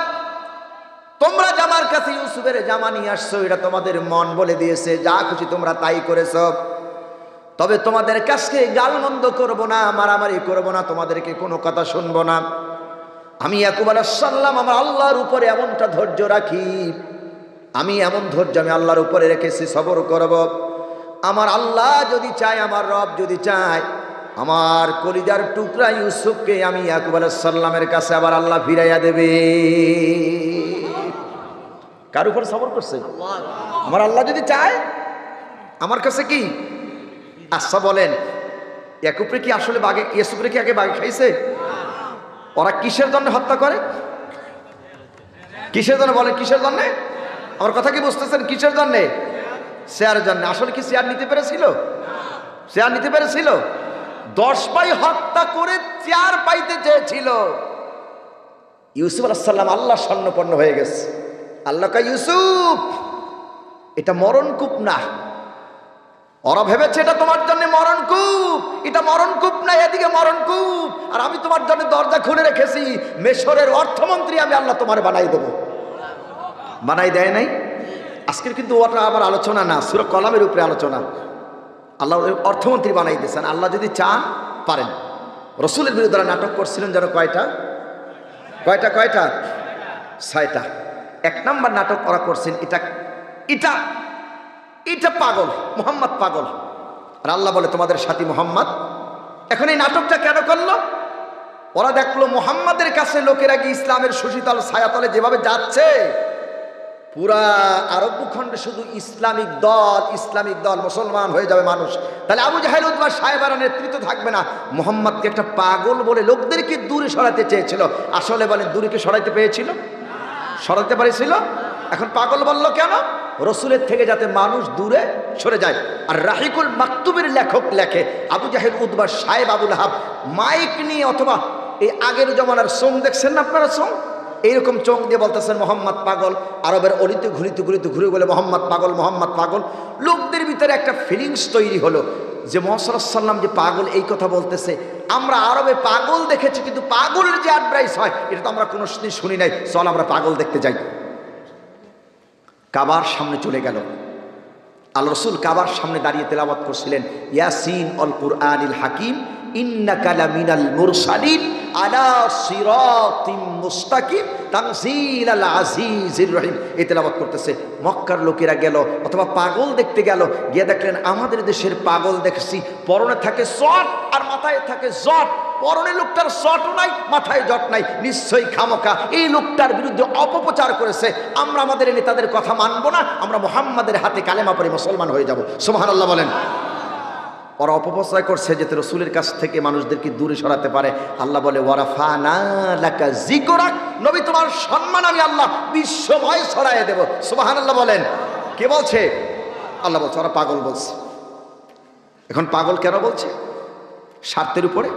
তোমরা জামার কাছে ইউসুফের জামা নিয়ে আসছো, এটা তোমাদের মন বলে দিয়েছে, যা খুশি তোমরা তাই করেছ। তবে তোমাদের কাছে গালমন্দ করব না, মারামারি করব না, তোমাদেরকে কোনো কথা শুনবো না। আমি ইয়াকুব আলাইহিস সালাম আমার আল্লাহর উপরে এমনটা ধৈর্য রাখি, আমি এমন ধৈর্য আমি আল্লাহর উপরে রেখেছি, সবর করব। আমার আল্লাহ যদি চায়, আমার রব যদি চায়, আমার কলিজার টুকরা ইউসুফকে আমি ইয়াকুব আলাইহিস সালামের কাছে আবার আল্লাহ ফিরাইয়া দেবে। কার উপর সবর করছে? আমার আল্লাহ যদি চায় আমার কাছে কি? আচ্ছা বলেন, ইয়াকুবরে কি আসলে বাঘে, ইউসুফরে কি আগে বাঘে খাইছে? ওরা কিসের জন্য হত্যা করে? কিসের জন্য বলেন? কিসের জন্য? আমার কথা কি বুঝতেছেন? কিসের জন্য? শেয়ারের জন্য। আসলে কি শেয়ার নিতে পেরেছিল? শেয়ার নিতে পেরেছিল? 10 ভাই হত্যা করে চেয়ার পাইতে চেয়েছিল। ইউসুফ আলাইহিস সালাম আল্লাহ স্বর্ণপন্ন হয়ে গেছে। আল্লাহ কয়, ইউসুফ এটা মরণকূপ না। ওরা ভেবেছে এটা তোমার জন্য মরণকূপ, এটা মরণকূপ না, এদিকে মরণকূপ। আর আমি তোমার জন্য দরজা খুলে রেখেছি, মিশরের অর্থমন্ত্রী আমি আল্লাহ তোমার বানাই দেবো। বানাই দেয় নাই? আজকের কিন্তু ওটা আবার আলোচনা না, সূরা কলামের উপরে আলোচনা। আল্লাহ অর্থমন্ত্রী বানাই দিয়েছেন, আল্লাহ যদি চান পারেন। রসুলের বিরুদ্ধে নাটক করছিলেন যেন কয়টা? 6টা। 1 নাম্বার নাটক ওরা করছেন, এটা পাগল, মুহাম্মদ পাগল। আর আল্লাহ বলে তোমাদের সাথী মুহাম্মদ। এখন এই নাটকটা কেন করলো? ওরা দেখলো মুহাম্মাদের কাছে লোকেরা গিয়ে ইসলামের সুশীতল ছায়াতলে যেভাবে যাচ্ছে, পুরা আরব ভূখণ্ডে শুধু ইসলামিক দল মুসলমান হয়ে যাবে মানুষ। তাহলে আবু জাহেল, উতবা, সাহেবারা নেতৃত্ব থাকবে না। মুহাম্মদকে একটা পাগল বলে লোকদেরকে দূরে সরাতে চেয়েছিল। আসলে বলেন দূরে কি সরাইতে পেরেছিল? সরাতে পারেছিল? এখন পাগল বলল কেন? রসুলের থেকে যাতে মানুষ দূরে সরে যায়। আর রাহিকুল মাকতুবের লেখক লেখে, আবু জাহেল, উতবা, সাহেব, আবু লাহাব মাইক নিয়ে, অথবা এই আগের জমানার সং দেখছেন না আপনারা, সং এইরকম চোখ দিয়ে বলতেছেন মোহাম্মদ পাগল। আরবের অলিতে ঘুরে বলে মোহাম্মদ পাগল। লোকদের ভিতরে একটা ফিলিংস তৈরি হলো যে মুহাম্মদ সাল্লাল্লাহু আলাইহি ওয়াসাল্লাম যে পাগল, এই কথা বলতেছে। আমরা আরবে পাগল দেখেছি, কিন্তু পাগলের যে অ্যাডভাইস হয় এটা তো আমরা কোনো শুনি নাই। চল আমরা পাগল দেখতে যাই। কাবার সামনে চলে গেল। আল্লাহ রাসূল কাবার সামনে দাঁড়িয়ে তেলাওয়াত করছিলেন, ইয়াসিন অল কুরআনিল হাকিম ইন্নাকা লামিনাল মুরসালিন আলা সিরাতিম মুস্তাকিম তানজিলাল আজিজির রহিম। এই তেলাওয়াত করতেছে। মক্কার লোকেরা গেল, অথবা পাগল দেখতে গেল, গিয়ে দেখলেন আমাদের দেশের পাগল দেখছি, পরনে থাকে জট আর মাথায় থাকে জট। পরনে লোকটার জটও নাই, মাথায় জট নাই, নিশ্চয়ই খামোকা এই লোকটার বিরুদ্ধে অপপ্রচার করেছে। আমরা আমাদের নেতাদের কথা মানবো না, আমরা মুহাম্মাদের হাতে কালেমা পড়ে মুসলমান হয়ে যাব। সুবহানাল্লাহ বলেন। ওরা অপপ্রচার করছে যাতে রসুলের কাছ থেকে মানুষদেরকে দূরে সরাতে পারে। আল্লাহ বলে ওয়ারাফানা লাকা যিকরাক, নবী তোমার সম্মান আমি আল্লাহ বিশ্বময় ছড়াইয়ে দেব। সুবহানাল্লাহ বলেন। কে বলছে? আল্লাহ বলছে। ওরা পাগল বলছে। এখন পাগল কেন বলছে? স্বার্থের উপরে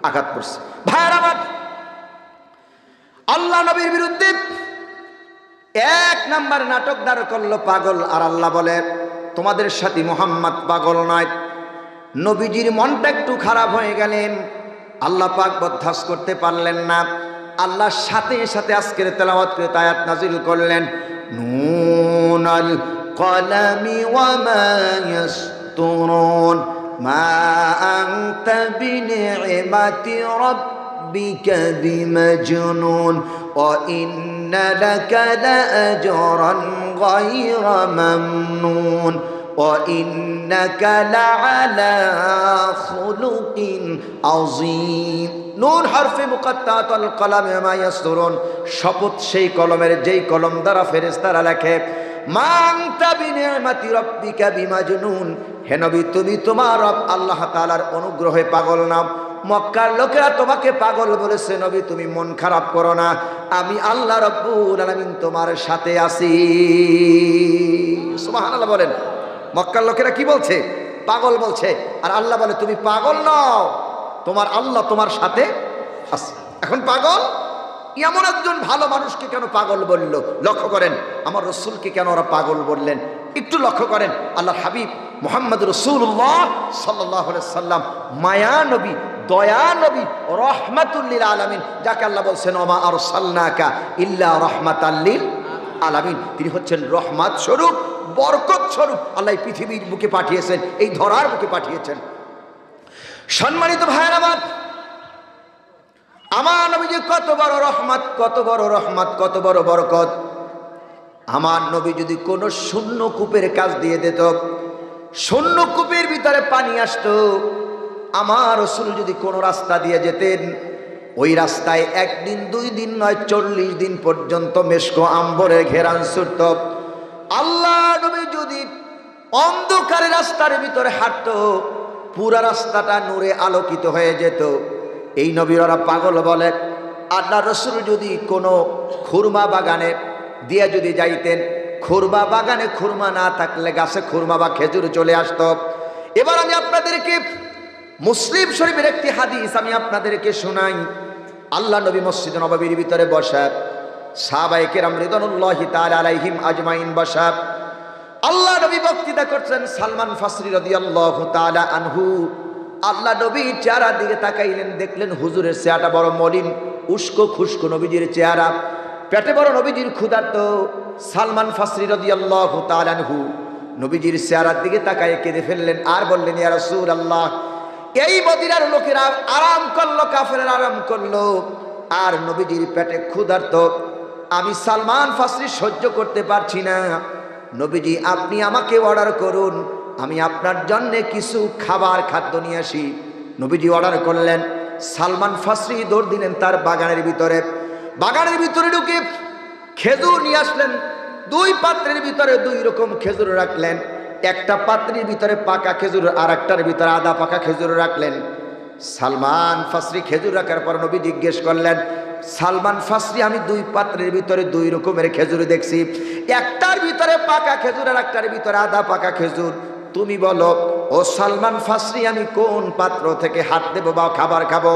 আঘাত করছে। ভাইয়ের আমার, আল্লাহ নবীর বিরুদ্ধে এক নাম্বার নাটক দাঁড় করলো পাগল। আর আল্লাহ বলে তোমাদের সাথে মুহাম্মদ পাগল নয়। নবীজির মনটা একটু খারাপ হয়ে গেলেন, আল্লাহ পাক বরদাস্ত করতে পারলেন না। আল্লাহ সাথে সাথে আজকের তেলাওয়াত করে আয়াত নাজিল করলেন, নুনাল কলামি ওয়া মা ইয়াসতুরুন মা আনতা বিনি'মাতি রাব্বিকা বিমাজনুন ওয়া ইন্না লাকা লাআজরান গায়রা মামনুন وَإِنَّكَ لَعَلَى خُلُقٍ عَظِيمٍ নুন হরফে মুকাত্তাত আল কলাম মা ইয়াসতুরুন, শপথ সেই কলমের যেই কলম দ্বারা ফেরেশতারা লেখে। মা আনতা বিনি'মাতি রাব্বিকা বিমাজনুন, হে নবী তুমি তোমার রব আল্লাহ তাআলার অনুগ্রহে পাগল না। মক্কার লোকেরা তোমাকে পাগল বলেছে, নবী তুমি মন খারাপ করো না, আমি আল্লাহ রাব্বুল আলামিন তোমার সাথে আছি। সুবহানাল্লাহ বলেন। মক্কার লোকেরা কি বলছে? পাগল বলছে। আর আল্লাহ বলে তুমি পাগল নও, তোমার আল্লাহ তোমার সাথে আছে। এখন পাগল এমন একজন ভালো মানুষকে কেন পাগল বলল? লক্ষ্য করেন আমার রসুলকে কেন ওরা পাগল বললেন, একটু লক্ষ্য করেন। আল্লাহর হাবিব মুহাম্মদ রাসূলুল্লাহ সাল্লাল্লাহু আলাইহি সাল্লাম মায়া নবী, দয়া নবী, রহমাতুল লিল আলামিন, যাকে আল্লাহ বলছেন ওমা আরসালনাকা ইল্লা রাহমাতাল লিল আলামিন। তিনি হচ্ছেন রহমত স্বরূপ, বরকত স্বরূপ। আল্লাহ পৃথিবীর বুকে পাঠিয়েছেন, এই ধরার বুকে পাঠিয়েছেন। সম্মানিত ভাইয়ের আমার নবী যে কত বড় রহমত, কত বড় রহমত, কত বড় বরকত। আমার নবী যদি কোনো শূন্য কূপের কাজ দিয়ে দিত, শূন্য কূপের ভিতরে পানি আসতো, আমার রাসূল যদি কোনো রাস্তা দিয়ে যেতেন, ওই রাস্তায় একদিন দুই দিন নয় 40 দিন পর্যন্ত মেশকো আম্বরের ঘেরান ছুটত। আল্লাহ নবী যদি অন্ধকারে রাস্তার ভিতরে হাঁটতো, পুরা রাস্তাটা নূরে আলোকিত হয়ে যেত। এই নবীর ওরা পাগল বলে। আল্লাহ রাসূল যদি কোনো খুরমা বাগানে দিয়ে যদি যাইতেন, খুরমা বাগানে খুরমা না থাকলে গাছে খুরমা বা খেজুর চলে আসতো। এবার আমি আপনাদেরকে মুসলিম শরীফের একটি হাদিস আমি আপনাদেরকে শোনাই। আল্লাহ নবী মসজিদ নববীর ভিতরে বসা, সাহাবায়ে কেরাম রিদওয়ানুল্লাহি তাআলা আলাইহিম আজমাইন বসা, আল্লাহ নবী বক্তৃতা করছেন। সালমান ফাসরি রাদিয়াল্লাহু তাআলা আনহু আল্লাহ নবীর চেহারার দিকে তাকাইলেন, দেখলেন হুজুরের চেহারাটা বড় মলিন, উস্কো খুস্কো নবীজির চেহারা, পেটে বড় নবীজির ক্ষুধার্ত। সালমান ফাসরি রাদিয়াল্লাহু তাআলা আনহু নবীজির চেহারার দিকে তাকায় কেঁদে ফেললেন আর বললেন, ইয়া রাসূলুল্লাহ, এই মদিনার লোকেরা আরাম করলো, কাফেররা আরাম করলো, আর নবীজির পেটে ক্ষুধার্ত, আমি সালমান ফাসরি সহ্য করতে পারছি না। নবীজি আপনি আমাকে অর্ডার করুন, আমি আপনার জন্য কিছু খাবার খাদ্য নিয়ে আসি। নবীজি অর্ডার করলেন। সালমান ফাসরি দৌড় দিলেন তার বাগানের ভিতরে, বাগানের ভিতরে ঢুকে খেজুর নিয়ে আসলেন। দুই পাত্রের ভিতরে দুই রকম খেজুর রাখলেন, একটা পাত্রের ভিতরে পাকা খেজুর আর একটার ভিতরে আধা পাকা খেজুর রাখলেন। সালমান ফাসরি খেজুর রাখার পর নবী জিজ্ঞেস করলেন, সালমান ফাসরি আমি দুই পাত্রের ভিতরে দুই রকমের খেজুর দেখছি, একটার ভিতরে পাকা খেজুর আর একটার ভিতরে আধা পাকা খেজুর, তুমি বলো ও সালমান ফাসরি আমি কোন পাত্র থেকে হাত দেবো বা খাবার খাবো?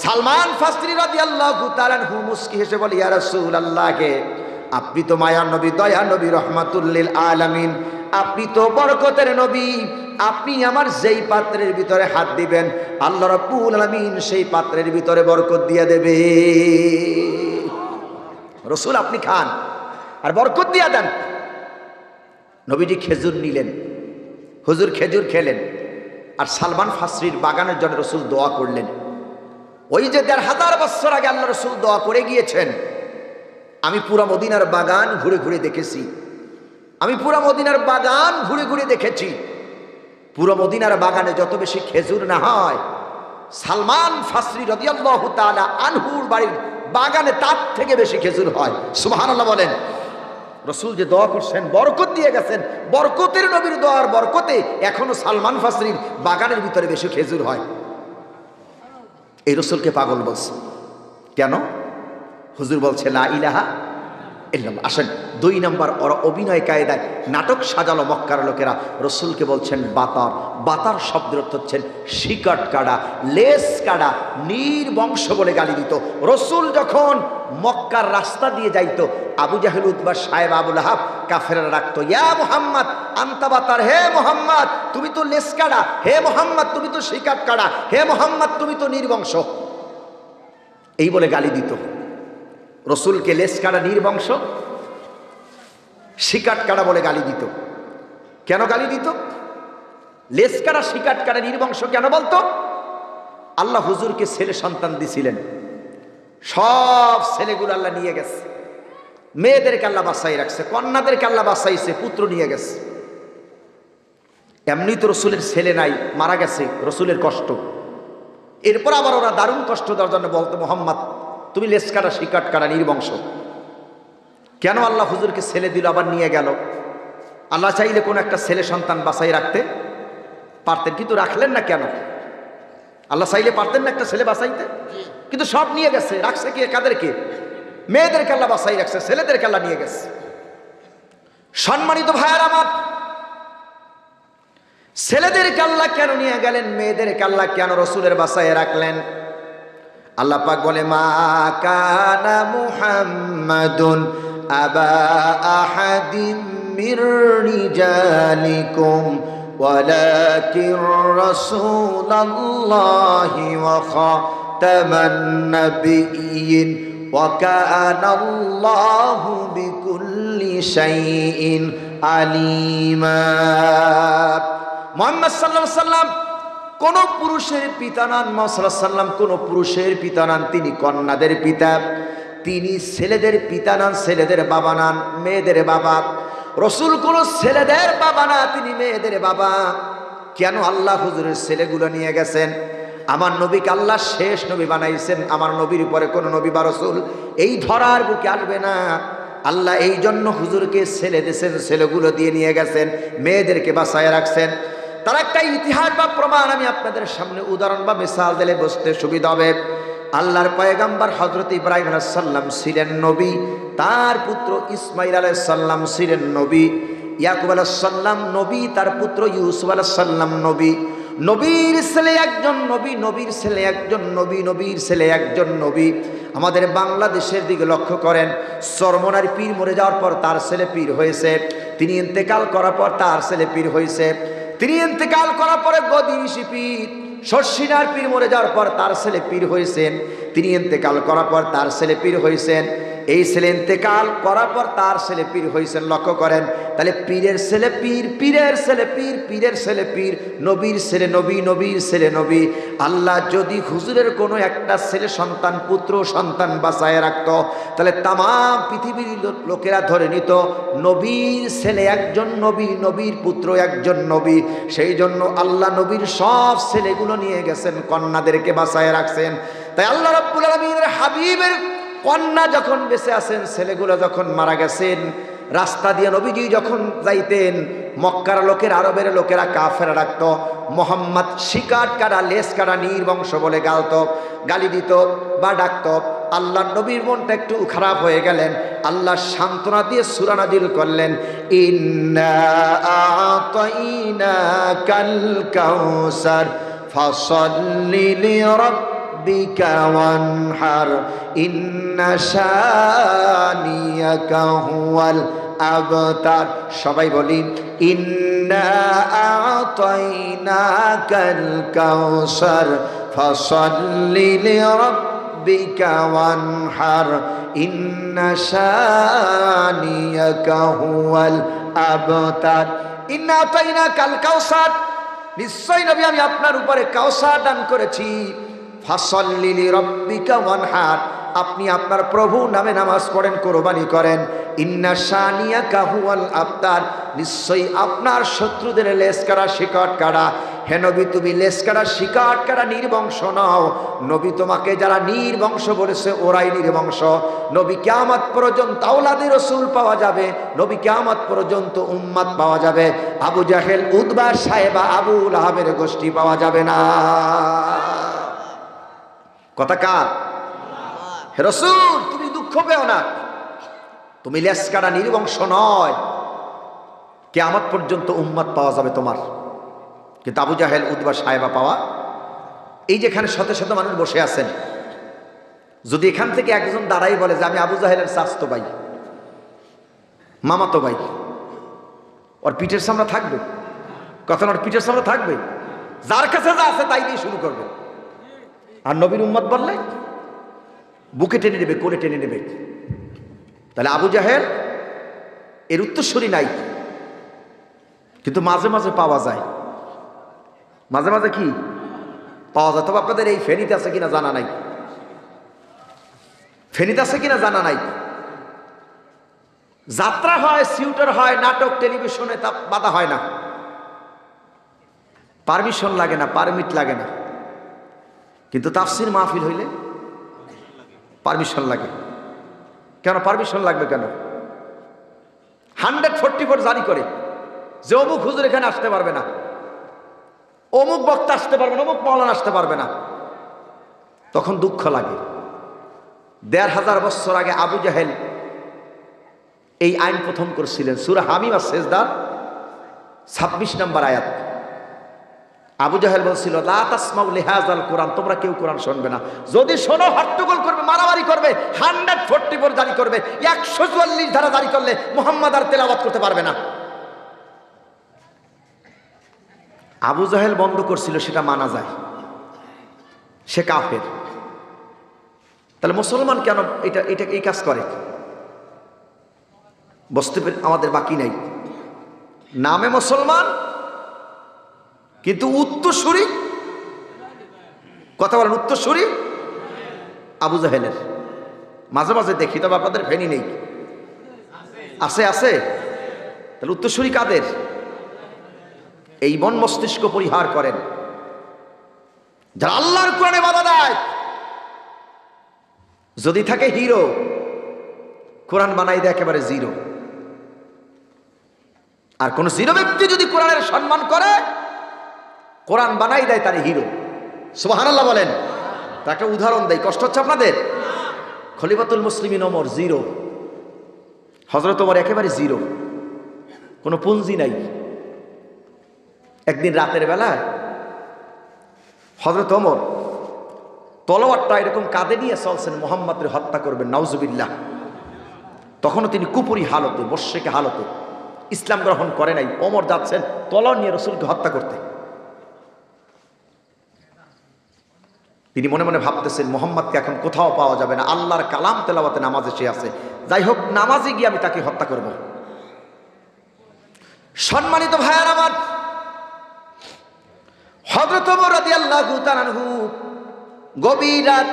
সালমান ফাসরি রাদিয়াল্লাহু তাআলা আনহু মুস্কি হেসে বলে, ইয়া রাসূলুল্লাহ, আপনি তো মায়ার নবী, দয়া নবী, রহমাতুল লিল আলামিন, আপনি তো বরকতের নবী, আপনি আমার যেই পাত্রের ভিতরে হাত দিবেন আল্লাহ রাব্বুল আলামিন সেই পাত্রের ভিতরে বরকত দিয়ে দেবে। রাসূল আপনি খান আর বরকত দিয়ে দেন। নবীজি খেজুর নিলেন, হুজুর খেজুর খেলেন, আর সালমান ফাসরির বাগানের জন্য রাসূল দোয়া করলেন। ওই যে ১৫০০ বছর আগে আল্লাহ রাসূল দোয়া করে গিয়েছেন, আমি পুরা মদিনার বাগান ঘুরে ঘুরে দেখেছি, আমি পুরা মদিনার বাগান ঘুরে ঘুরে দেখেছি। পুরো মদিনার বাগানে যত বেশি খেজুর না হয়, সালমান ফাসরি রাদিয়াল্লাহু তাআলা আনহুর বাড়ির বাগানে তার থেকে বেশি খেজুর হয়। সুবহানাল্লাহ বলেন। রসুল যে দোয়া করছেন, বরকত দিয়ে গেছেন, বরকতের নবীর দোয়ার বরকতে এখনো সালমান ফাসরির বাগানের ভিতরে বেশি খেজুর হয়। এই রসুলকে পাগল বলছে কেন? হুজুর বলছে লা ইলাহা ইল্লাল্লাহ। আসেন 2 নম্বর, ওরা অভিনয় কায়দায় নাটক সাজালো মক্কার লোকেরা। রসুলকে বলছেন বাতার। বাতার শব্দের অর্থ হচ্ছেন শিকট কাটা, লেস কাটা, নির্বংশ বলে গালি দিত। রসুল যখন মক্কার রাস্তা দিয়ে যাইতো, আবু জাহেল, উতবা, সাহেব, আবুল আহাব কাফেররা রাখতো, ইয়া মুহাম্মদ আনতা বাতার, হে মুহাম্মদ তুমি তো লেস কাটা, হে মুহাম্মদ তুমি তো শিকট কাটা, হে মুহাম্মদ তুমি তো নির্বংশ, এই বলে গালি দিত। রসুলকে লেস কাটা, নির্বংশ, শিকাট কাটা বলে গালি দিত। কেন গালি দিত? লেস কাটা, শিকাট কাটা, নির্বংশ কেন বলতো? আল্লাহ হুজুরকে ছেলে সন্তান দিছিলেন, সব ছেলেগুলো আল্লাহ নিয়ে গেছে। মেয়েদেরকে আল্লাহ বাসাই রাখছে, কন্যাদেরকে আল্লাহ বাসাইছে, পুত্র নিয়ে গেছে। এমনি তো রসুলের ছেলে নাই, মারা গেছে, রসুলের কষ্ট। এরপর আবার ওরা দারুণ কষ্ট দেওয়ার জন্য বলতো মোহাম্মদ তুমি লেস কাটা, শিকাট কাটা, নির্বংশ। কেন আল্লাহ হুজুরকে ছেলে দিল, আবার নিয়ে গেল? আল্লাহ চাইলে কোন একটা ছেলে সন্তান বাসাই রাখতে পারতেন, কিন্তু রাখলেন না কেন? আল্লাহ চাইলে পারতেন না একটা ছেলে বাসাইতে, কিন্তু সব নিয়ে গেছে। রাখছে কে? কাদেরকে? মেয়েদেরকে আল্লাহ বাসাই রাখছে, ছেলেদেরকে আল্লাহ নিয়ে গেছে। সম্মানিত ভাইয়ার আমার, ছেলেদেরকে আল্লাহ কেন নিয়ে গেলেন, মেয়েদেরকে আল্লাহ কেন রসুলের বাসায় রাখলেন? আল্লাহ পাক বলে মা কানা মুহাম্মাদুন আবা আহাদিম মির রিজালিকুম ওয়ালাকিন রাসূলুল্লাহি ওয়া খাতামান নাবিয়্যিন ওয়া কানাল্লাহু বিকুল্লি শাইইন আলিমা। মুহাম্মদ সাল্লাল্লাহু আলাইহি ওয়াসাল্লাম কোন পুরুষের পিতা নন। মুহাম্মদ সাল্লাল্লাহু আলাইহি ওয়াসাল্লাম কোন পুরুষের পিতা নন, তিনি কন্যাদের পিতা। তিনি ছেলেদের পিতা নন, ছেলেদের বাবা নন, মেয়েদের বাবা। রসুল কোন ছেলেদের বাবা না, তিনি মেয়েদের বাবা। কেন আল্লাহ হুজুরের ছেলেগুলো নিয়ে গেছেন? আমার নবীকে আল্লাহ শেষ নবী বানাইছেন, আমার নবীর উপরে কোন নবী বা রসুল এই ধরার বুকে আসবে না। আল্লাহ এই জন্য হুজুরকে ছেলে দিয়েছেন, ছেলেগুলো দিয়ে নিয়ে গেছেন, মেয়েদেরকে বাঁচায় রাখছেন। তার একটা ইতিহাস বা প্রমাণ আমি আপনাদের সামনে উদাহরণ বা মিসাল দিলে বুঝতে সুবিধা হবে। আল্লাহর পয়গম্বর হযরত ইব্রাহিম আলাইহিস সালাম ছিলেন নবী, তার পুত্র ইসমাঈল আলাইহিস সালাম ছিলেন নবী, ইয়াকুব আলাইহিস সালাম নবী, তার পুত্র ইউসুফ আলাইহিস সালাম নবী। নবীর ছেলে একজন নবী, নবীর ছেলে একজন নবী, নবীর ছেলে একজন নবী। আমাদের বাংলাদেশের দিকে লক্ষ্য করেন, চরমনার পীর মরে যাওয়ার পর তার ছেলে পীর হয়েছে, তিনি ইন্তেকাল করার পর তার ছেলে পীর হয়েছে, তিনি ইন্তেকাল করার পরে গদি ঋষি পীর, শর্ষিনার পীর মরে যাওয়ার পর তার ছেলে পীর হয়েছেন, তিনি ইন্তেকাল করার পর তার ছেলে পীর হয়েছেন, এই ছেলে ইন্তেকাল করার পর তার ছেলে পীর হয়েছেন। লক্ষ্য করেন, তাহলে পীরের ছেলে পীর, পীরের ছেলে পীর, পীরের ছেলে পীর, নবীর ছেলে নবী, নবীর ছেলে নবী। আল্লাহ যদি হুজুরের কোনো একটা ছেলে সন্তান, পুত্র সন্তান বাঁচায় রাখত, তাহলে তাম পৃথিবীর লোকেরা ধরে নিত নবীর ছেলে একজন নবী, নবীর পুত্র একজন নবী। সেই জন্য আল্লাহ নবীর সব ছেলেগুলো নিয়ে গেছেন, কন্যাদেরকে বাঁচায় রাখছেন। তাই আল্লাহ রাব্বুল আলামিনের হাবিবের কন্যা যখন বেঁচে আছেন, ছেলেগুলো যখন মারা গেছেন, রাস্তা দিয়ে নবীজি যখন যাইতেন, মক্কার লোকের, আরবের লোকেরা কাফেরা রাখত মোহাম্মদ শিকাট কাটা, লেস কাটা, নির্বংশ বলে গালি দিত বা ডাকত। আল্লাহ নবীর মনটা একটু খারাপ হয়ে গেলেন, আল্লাহ সান্ত্বনা দিয়ে সূরা নাযিল করলেন, ইন্না আতাইনাকাল কাউসার ফাসাল্লি লিরাব্বিকা ওয়ানহার ইন্না শানিয়াকা হুয়াল আবতার। সবাই বলি ইন্না আতাইনাকাল কাউসার ফাসাল্লি লিরাব্বিকা ওয়ানহার ইন্না শানিয়াকা হুয়াল আবতার। ইন্না আতাইনাকাল কাউসার, নিশ্চয় নবী আমি আপনার উপরে কাউসার দান করেছি। ফাসাল্লি লিরাব্বিকা ওয়ানহার, আপনি আপনার প্রভু নামে নামাজ পড়েন, কোরবানি করেন। ইন্না শানিয়াকা হুয়াল আবতার, নিশ্চয়ই আপনার শত্রুদের লেজ কাটা, শিকট কাটা, হে নবী তুমি লেস কাটা শিকার কাটা নির্বংশ নও, নবী তোমাকে যারা নির্বংশ বলেছে ওরাই নির্বংশ। নবী কিয়ামত পর্যন্ত আওলাদে রাসূল পাওয়া যাবে, নবী কিয়ামত পর্যন্ত উম্মত পাওয়া যাবে, আবু জাহেল উতবা সাহেবা আবু লাহাবের গোষ্ঠী পাওয়া যাবে না। কথা কার? হে রাসূল তুমি দুঃখ পেও না, তুমি লেস কাটা নির্বংশ নয়, কিয়ামত পর্যন্ত উম্মত পাওয়া যাবে তোমার, কিন্তু আবু জাহেল উতবা সাহেবা পাওয়া। এই যেখানে শত শত মানুষ বসে আছেন, যদি এখান থেকে একজন দাঁড়াই বলে যে আমি আবু জাহেলের চাচতো ভাই, মামাতো ভাই, ওর পিঠের সামনে থাকবে কথা, ওর পিঠের সামনে থাকবে, যার কাছে যা আছে তাই দিয়ে শুরু করবে। আর নবীর উম্মত বললে বুকে টেনে নেবে, কোলে টেনে নেবে। তাহলে আবু জাহেল এর উত্তরসূরি নাই, কিন্তু মাঝে মাঝে পাওয়া যায়, মাঝে মাঝে কি পাওয়া যায়। তবে আপনাদের এই ফেনীতে আছে কিনা জানা নাই, ফেনীতে আছে কিনা জানা নাই। যাত্রা হয়, সিউটার হয়, নাটক টেলিভিশনে তা বাধা হয় না, পারমিশন লাগে না, পারমিট লাগে না, কিন্তু তাফসির মাহফিল হইলে পারমিশন লাগে। কেন পারমিশন লাগবে কেন? 144 জারি করে যে অমুক হুজুর এখানে আসতে পারবে না, অমুক বক্তা আসতে পারবে না, অমুক মাওলানা আসতে পারবে না। তখন দুঃখ লাগে। 1500 বছর আগে আবু জাহেল এই আইন প্রথম করেছিলেন। সূরা হামিম আর সেজদার 26 নম্বর আয়াত। আবু জাহেল বলছিল লা তাসমাউ লিহাযাল কোরআন, তোমরা কেউ কোরআন শুনবে না, যদি শোনো হট্টগোল করবে, মারামারি করবে, 144 জারি করবে, 144 ধারা জারি করলে মুহাম্মদ আর তেলাওয়াত করতে পারবে না। আবু জাহেল বন্ধ করছিল, সেটা মানা যায়, সে কাফের। তাহলে মুসলমান কেন এটা এই কাজ করে? বুঝতে আমাদের বাকি নাই। নামে মুসলমান, কিন্তু উত্তরসূরি, কথা বলেন, উত্তরসূরি আবু জাহেলের। মাঝে মাঝে দেখি, তবে আপনাদের ফেনি নেই, আছে আছে। তাহলে উত্তরসূরি কাদের? এই মন মস্তিষ্ক পরিহার করেন যারা আল্লাহর কোরআনে বাধা দেয়। যদি থাকে হিরো, কোরআন বানাই দেয় একেবারে জিরো। আর কোন জিরো ব্যক্তি যদি কোরআনের সম্মান করে, কোরআন বানাই দেয় তার হিরো। সুবহানাল্লাহ বলেন। তার একটা উদাহরণ দেয়, কষ্ট হচ্ছে আপনাদের? খলিফাতুল মুসলিমিন ওমর জিরো, হযরত ওমর একেবারে জিরো, কোনো পুঁজি নাই। একদিন রাতের বেলা হযরত ওমর তলোয়ারটা এরকম কাঁধে নিয়ে চলছেন, মুহাম্মদকে হত্যা করবেন, নাউজুবিল্লাহ। তখনও তিনি কুপুরি হালতে, মুশরিক হালতে, ইসলাম গ্রহণ করে নাই। ওমর যাচ্ছেন তলোয়ার নিয়ে রাসূলকে হত্যা করতে। তিনি মনে মনে ভাবতেছেন মুহাম্মদকে এখন কোথাও পাওয়া যাবে না, আল্লাহর কালাম তেলাওয়াতে নামাজে সে আছে, যাই হোক নামাজে গিয়ে আমি তাকে হত্যা করব। সম্মানিত ভাইয়ার আমার, হযরত ওমর রাদিয়াল্লাহু তাআলা আনহু গভীর রাত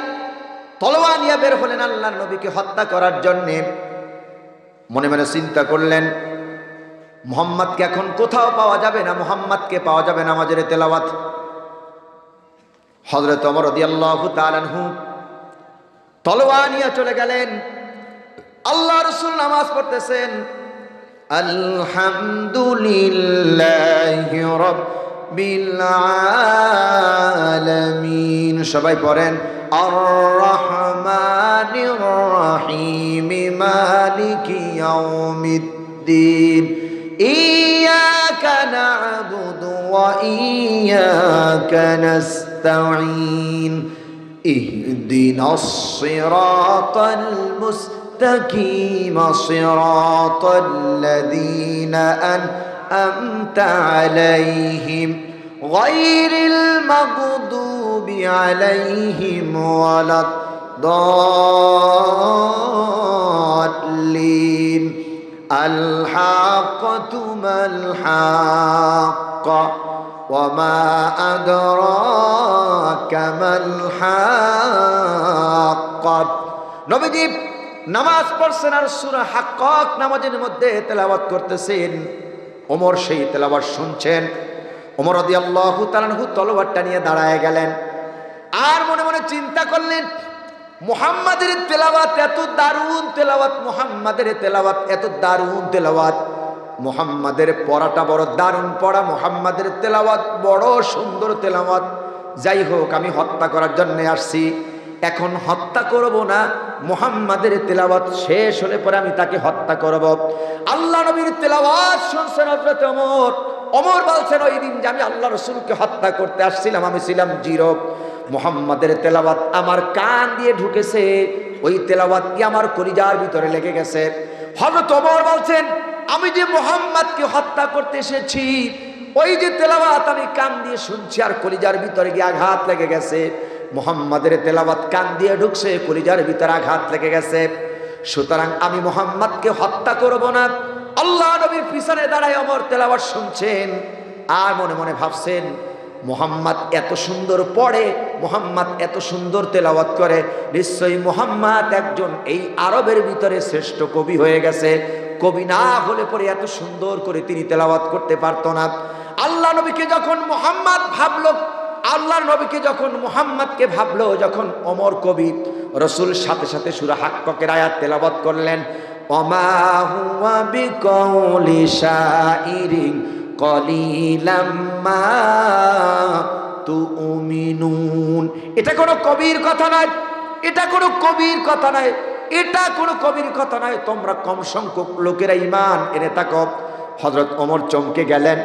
তলোয়ার নিয়ে বের হলেন আল্লাহর নবীকে হত্যা করার জন্যে। মনে মনে চিন্তা করলেন মুহাম্মদকে এখন কোথাও পাওয়া যাবে না, মুহাম্মদকে পাওয়া যাবে নামাজের তেলাওয়াত। হযরত ওমর রাদিয়াল্লাহু তাআলা আনহু তলোয়ার নিয়ে চলে গেলেন। আল্লাহ রাসূল নামাজ পড়তেছেন, আলহামদুলিল্লাহি রাব্বিল আলামিন, সবাই পড়েন, আর রহমানির রহিম, মালিকি ইয়াউমিদ্দিন, ইয়াকা না'বুদু ওয়া ইয়াকা নাস্তাঈন, ইহদিনাস সিরাতাল মুস্তাকিম, সিরাতাল্লাযীনা আন'আমতা আলাইহিম গায়রিল মাগদুবি আলাইহিম ওয়ালাদ-দাল্লিন। আল-হাক্কাতু মাল-হাক্কা ওয়া মা আদরাকা মাল-হাক্কা। নবীজি নামাজ পড়ছেন আর সূরা হাক্কাক নামাজের মধ্যে তেলাওয়াত করতেছেন। ওমর সেই তেলাওয়াত শুনছেন। ওমর রাদিয়াল্লাহু তাআলা আনহু তলোয়ারটা নিয়ে দাঁড়ায় গেলেন, আর মনে মনে চিন্তা করলেন মুহাম্মাদের তেলাওয়াত এত দারুণ তেলাওয়াত, মুহাম্মাদের তেলাওয়াত এত দারুণ তেলাওয়াত, মুহাম্মাদের পড়াটা বড় দারুণ পড়া, মুহাম্মাদের তেলাওয়াত বড় সুন্দর তেলাওয়াত। যাই হোক, আমি হত্যা করার জন্য আসছি, এখন হত্যা করব না, মুহাম্মাদের তেলাওয়াত শেষ হলে পরে আমি তাকে হত্যা করব। আল্লাহ নবীর তেলাওয়াত শুনছেন হযরত ওমর। ওমর বলছেন ওই দিন যে আমি আল্লাহ রাসূলকে হত্যা করতে আসছিলাম, আমি ছিলাম জিরো। মুহাম্মাদের তেলাওয়াত আমার কান দিয়ে ঢুকেছে, ওই তেলাওয়াত কি আমার কলিজার ভিতরে লেগে গেছে। হযরত ওমর বলছেন আমি যে মুহাম্মাদকে হত্যা করতে এসেছি, ওই যে তেলাওয়াত আমি কান দিয়ে শুনছি আর কলিজার ভিতরে গিয়ে আঘাত লেগে গেছে। মুহাম্মাদের তেলাওয়াত কান দিয়ে ঢুকছে, কলিজার ভিতরে আঘাত লেগে গেছে, সুতরাং আমি মুহাম্মাদকে হত্যা করব না। আল্লাহ নবীর পিছনে দাঁড়ায় ওমর তেলাওয়াত শুনছেন, আর মনে মনে ভাবছেন মুহাম্মদ এত সুন্দর পড়ে, মুহাম্মদ এত সুন্দর তেলাওয়াত করে, নিশ্চয়ই মুহাম্মদ একজন এই আরবের ভিতরে শ্রেষ্ঠ কবি হয়ে গেছে। কবি না হলে পরে এত সুন্দর করে তিনি তেলাওয়াত করতে পারতো না। আল্লাহ নবীকে যখন মুহাম্মদ ভাবলো, আল্লাহর নবীকে যখন মুহাম্মদকে ভাবলো, যখন ওমর কবি, রাসূল সাথে সাথে সূরা হাক্কাকের আয়াত তেলাওয়াত করলেন, ওমা হুয়া বিকাউলি শাইরিন কলিলাম মা তুমিনুন। এটা কোনো কবির কথা নয়, এটা কোনো কবির কথা নয়, এটা কোনো কবির কথা নয়, তোমরা কম সংখ্যক লোকেরা ঈমান এনে থাকো। হযরত ওমর চমকে গেলেন,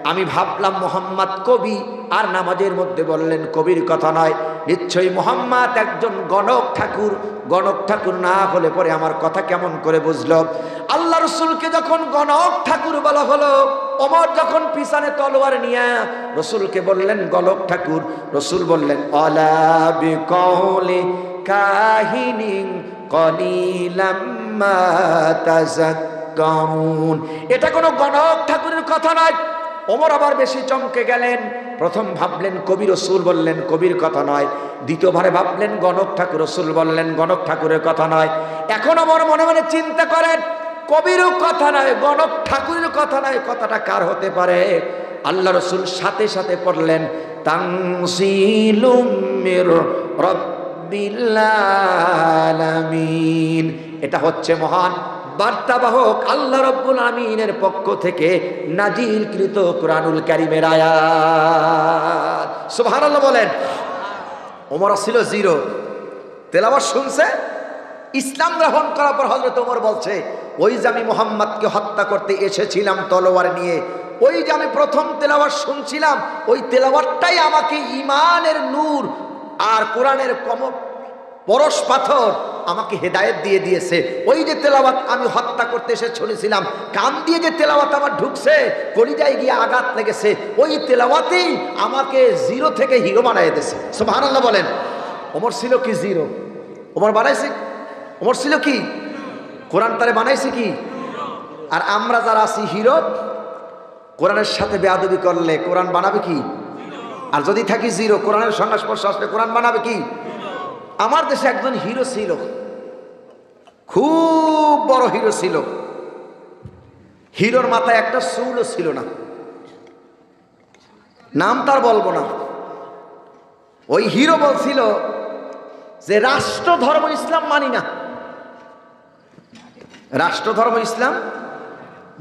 আমি ভাবলাম মুহাম্মদ কবি, আর নামাজের মধ্যে বললেন কবির কথা নয়, নিশ্চয়ই মুহাম্মদ একজন গণক ঠাকুর। গণক ঠাকুর না হলে পরে আমার কথা কেমন করে বুঝলো? আল্লাহ রাসূলকে যখন গণক ঠাকুর বলা হলো, ওমর যখন পিছনে তলোয়ার নিয়ে রাসূলকে বললেন গণক ঠাকুর, রাসূল বললেন আলা বিকাউলি কাহিনিন কলিলাম মা তাযাক্কারুন। এটা কোনো গণক ঠাকুরের কথা নয়। ওমর আবার বেশি চমকে গেলেন, প্রথম ভাবলেন কবি, রাসূল বললেন কবির কথা নয়। দ্বিতীয়বারে ভাবলেন গণক ঠাকুর, রাসূল বললেন গণক ঠাকুরের কথা নয়। এখন ওমর মনে মনে চিন্তা করেন কবিরও কথা নয়, গণক ঠাকুরের কথা নয়, কথাটা কার হতে পারে? আল্লাহ রাসূল সাথে সাথে পড়লেন তানজিলুম মির রাব্বিল আলামিন। এটা হচ্ছে মহান বার্তাবাহক আল্লাহ রাব্বুল আমিনের পক্ষ থেকে নাজিলকৃত কোরআনুল কারীমের আয়াত। সুবহানাল্লাহ বলেন। ওমর ছিল জিরো, তেলাওয়াত শুনছে, ইসলাম গ্রহণ করার পর হযরত ওমর বলছে ওই যে আমি মুহাম্মদকে হত্যা করতে এসেছিলাম তলোয়ার নিয়ে, ওই যে আমি প্রথম তেলাওয়াত শুনছিলাম, ওই তেলাওয়াতটাই আমাকে ঈমানের নূর আর কোরআনের পরশ পাথর আমাকে হেদায়েত দিয়ে দিয়েছে। ওই যে তেলাওয়াত আমি হত্যা করতে এসে শুনেছিলাম, কান দিয়ে যে তেলাওয়াত আমার ঢুকছে, কলিজায় গিয়ে আঘাত লেগেছে, ওই তেলাওয়াতেই আমাকে জিরো থেকে হিরো বানিয়ে দিয়েছে। সুবহানাল্লাহ বলেন। ওমর ছিল কি জিরো? ওমর বানাইছে, ওমর ছিল কি? কোরআন তারে বানাইছে কি? আর আমরা যারা আছি হিরো, কোরআনের সাথে বেয়াদবি করলে কোরআন বানাবে কি? আর যদি থাকি জিরো, কোরআনের সংস্পর্শ আসলে কোরআন বানাবে কি? আমার দেশে একজন হিরো ছিল, খুব বড় হিরো ছিল, হিরোর মাথায় একটা চুলও ছিল না, নাম তার বলবো না। ওই হিরো বলছিল যে রাষ্ট্র ধর্ম ইসলাম মানি না, রাষ্ট্র ধর্ম ইসলাম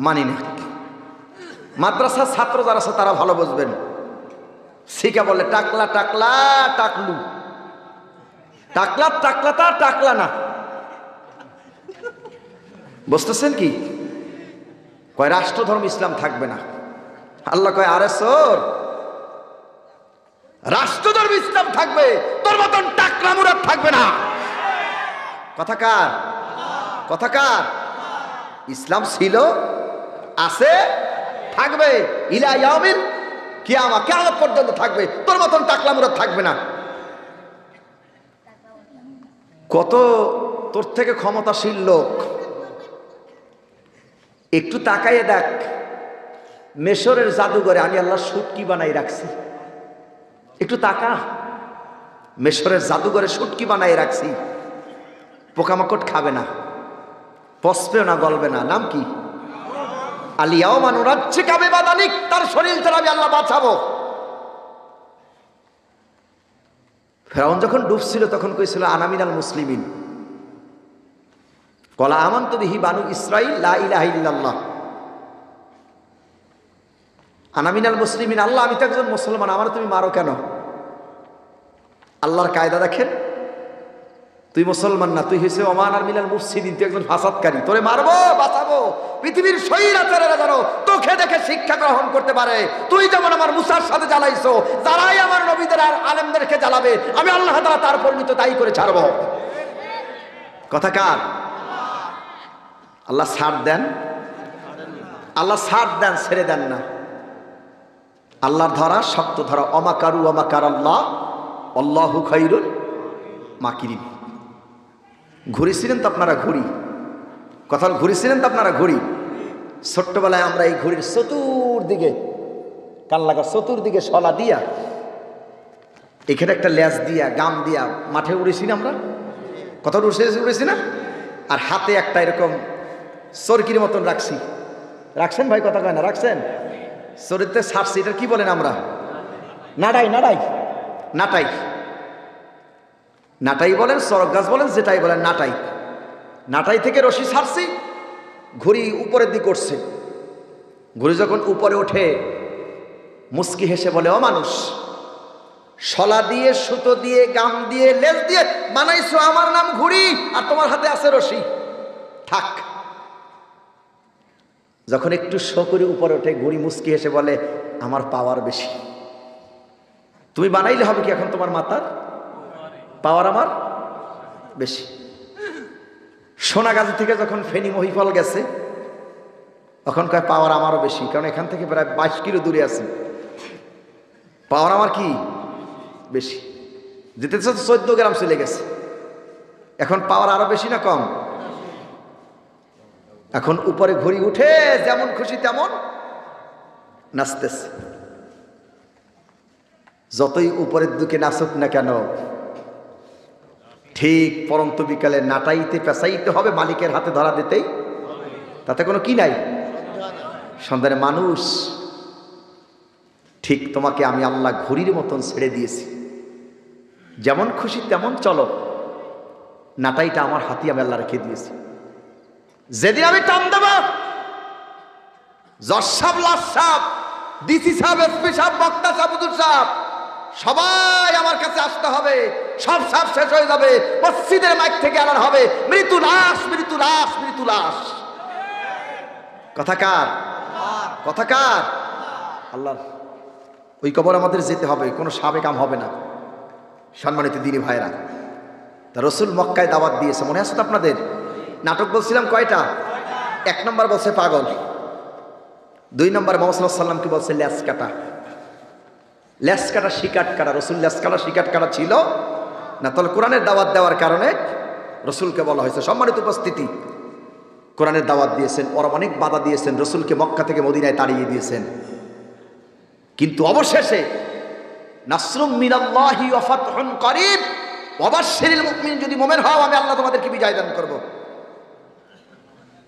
মানি না। মাদ্রাসার ছাত্র যারা আছে তারা ভালো বুঝবেন, শিখা বলে টাকলা টাকলা টাকলু, টাকলা টাকলাটা টাকলা না, বুঝতেছেন কি? কয় রাষ্ট্র ধর্ম ইসলাম থাকবে না। আল্লাহ কয় আরে সোর, রাষ্ট্র ধর্ম ইসলাম থাকবে, তোর মতন টাকলা মুরাদ থাকবে না। কথা কার? কথা কার? ইসলাম ছিল, আছে, থাকবে, ইলা ইয়াউমিল কিয়ামা, কিয়ামত পর্যন্ত থাকবে, তোর মতন টাকলা মুরাদ থাকবে না। কত তোর থেকে ক্ষমতাশীল লোক, একটু তাকাইয়ে দেখ, মিশরের জাদুঘরে আমি আল্লাহ শুটকি বানাই রাখছি, একটু তাকা, মিশরের জাদুঘরে শুটকি বানাই রাখছি, পোকামাকড় খাবে না, পচবেও না, গলবে না। নাম কি? আল ইয়াওমা নুনাজ্জিকা বিবাদানিক, তার শরীর থেকে আমি আল্লাহ বাঁচাবো। ফেরাউন যখন ডুবছিল তখন কইছিল আনা মিনাল মুসলিমিন, ক্বালা আমানতু বিহি বানু ইসরাঈল লা ইলাহা ইল্লাল্লাহ। আনা মিনাল মুসলিমিন, আল্লাহ আমি তো একজন মুসলমান, আমার তুমি মারো কেন? আল্লাহর কায়দা দেখেন, তুই মুসলমান না, তুই হয়েছে ওমান আর মিনাল মুফসিদিন, তুই একজন ফাসাদকারী, তোরে মারবো বাঁচাবো। পৃথিবীর স্বৈরাচারেরা যেন তোকে দেখে শিক্ষা গ্রহণ করতে পারে। তুই যেমন আমার মুসার সাথে জ্বালাইছো, যারাই আমার নবীদের আর আলেমদেরকে জ্বালাবে আমি আল্লাহ তাআলা তার পরিণত তাই করে ছাড়বো। কথা কার? আল্লাহ ছাড় দেন, আল্লাহ ছাড় দেন, ছেড়ে দেন না। আল্লাহর ধরা শক্ত ধরা। অমাকারু অমাকার আল্লাহ আল্লাহু খায়রুল মাকিরিন। ঘুরেছিলেন তো আপনারা ঘুড়ি, কথা ঘুরেছিলেন তো আপনারা ঘুড়ি। ছোট্টবেলায় আমরা এই ঘুড়ির চতুর্দিকে কান লাগা, চতুর্দিকে শলা দিয়া, এখানে একটা লেজ দিয়া গাম দিয়া মাঠে উড়েছি না আমরা, কথা উড়েছি না? আর হাতে একটা এরকম চরকির মতন রাখছি, রাখছেন ভাই? কথা কয় না, রাখছেন? চরিত্রে ছাড়ছি, এটা কি বলেন আমরা? নাটাই, নাটাই, নাটাই, নাটাই বলেন, চরক গাছ বলেন, যেটাই বলেন, নাটাই। নাটাই থেকে রশি ছাড়ছি, ঘুড়ি উপরের দিকে উঠছে। ঘুড়ি যখন উপরে ওঠে মুস্কি হেসে বলে, ও মানুষ, শলা দিয়ে সুতো দিয়ে গাম দিয়ে লেজ দিয়ে বানাইছো আমার নাম ঘুড়ি, আর তোমার হাতে আছে রশি, থাক। যখন একটু শো করে উপরে ওঠে ঘুড়ি মুস্কি হেসে বলে, আমার পাওয়ার বেশি। তুমি বানাইলে হবে কি, এখন তোমার মাথার পাওয়ার আমার বেশি। সোনাগাজী থেকে যখন ফেনী মহিফল গেছে তখন কয় পাওয়ার আমারও বেশি, কারণ এখান থেকে প্রায় 22 কিলো দূরে আছে, পাওয়ার আমার কি বেশি। যেতে 14 গ্রাম চলে গেছে, এখন পাওয়ার আরো বেশি না কম? এখন উপরে ঘুড়ি উঠে যেমন খুশি তেমন নাচতেছে। যতই উপরের দিকে নাচুক না কেন, ঠিক পরন্ত বিকালে নাটাইতে পেঁচাইতে হবে, মালিকের হাতে ধরা দিতেই, তাতে কোনো কি নাই। সন্ধানে মানুষ, ঠিক তোমাকে আমি আল্লাহ ঘুড়ির মতন ছেড়ে দিয়েছি, যেমন খুশি তেমন চলো। নাটাইটা আমার হাতে আমি আল্লাহ রেখে দিয়েছি। যেদিন আমি টান দেব, জজ সাহেব, লাশ সাহেব, ডিসি সাহেব, এসপি সাহেব, বক্তা সাহেব, হুজুর সাহেব, সবাই আমার কাছে আসতে হবে। সব সাপ শেষ হয়ে যাবে, মসজিদের মাইক থেকে আনার হবে মৃত্যু লাশ, মৃত্যু লাশ, মৃত্যু লাশ। কথা কার? কথা কার? আল্লাহর। ওই কবর আমাদের যেতে হবে, কোনো সাবে কাম হবে না। সম্মানিত দিনী ভাইরা, তা রসুল মক্কায় দাওয়াত দিয়েছে, মনে আছে তো আপনাদের? নাটক বলছিলাম কয়টা? 1 নম্বর বলছে পাগল, 2 নম্বর মুহাম্মদ সাল্লাল্লাহু আলাইহি ওয়াসাল্লাম কি বলছে? লেজ কাটা। লেজ কাটা, শিকাট কাটা। রসুল লেজ কাটা শিকাট কাটা ছিল না? তাহলে কোরআনের দাওয়াত দেওয়ার কারণে রসুলকে বলা হয়েছে। সম্মানিত উপস্থিতি, কোরআনের দাওয়াত দিয়েছেন, ওরা অনেক বাধা দিয়েছেন, রসুলকে মক্কা থেকে মদিনায় তাড়িয়ে দিয়েছেন, কিন্তু অবশেষে নাসরুম মিনাল্লাহি ওয়া ফাতহুন করিব ওয়া বাশশিরিল মুমিনিন, যদি মুমিন হও আমি আল্লাহ তোমাদেরকে বিজয় দান করব।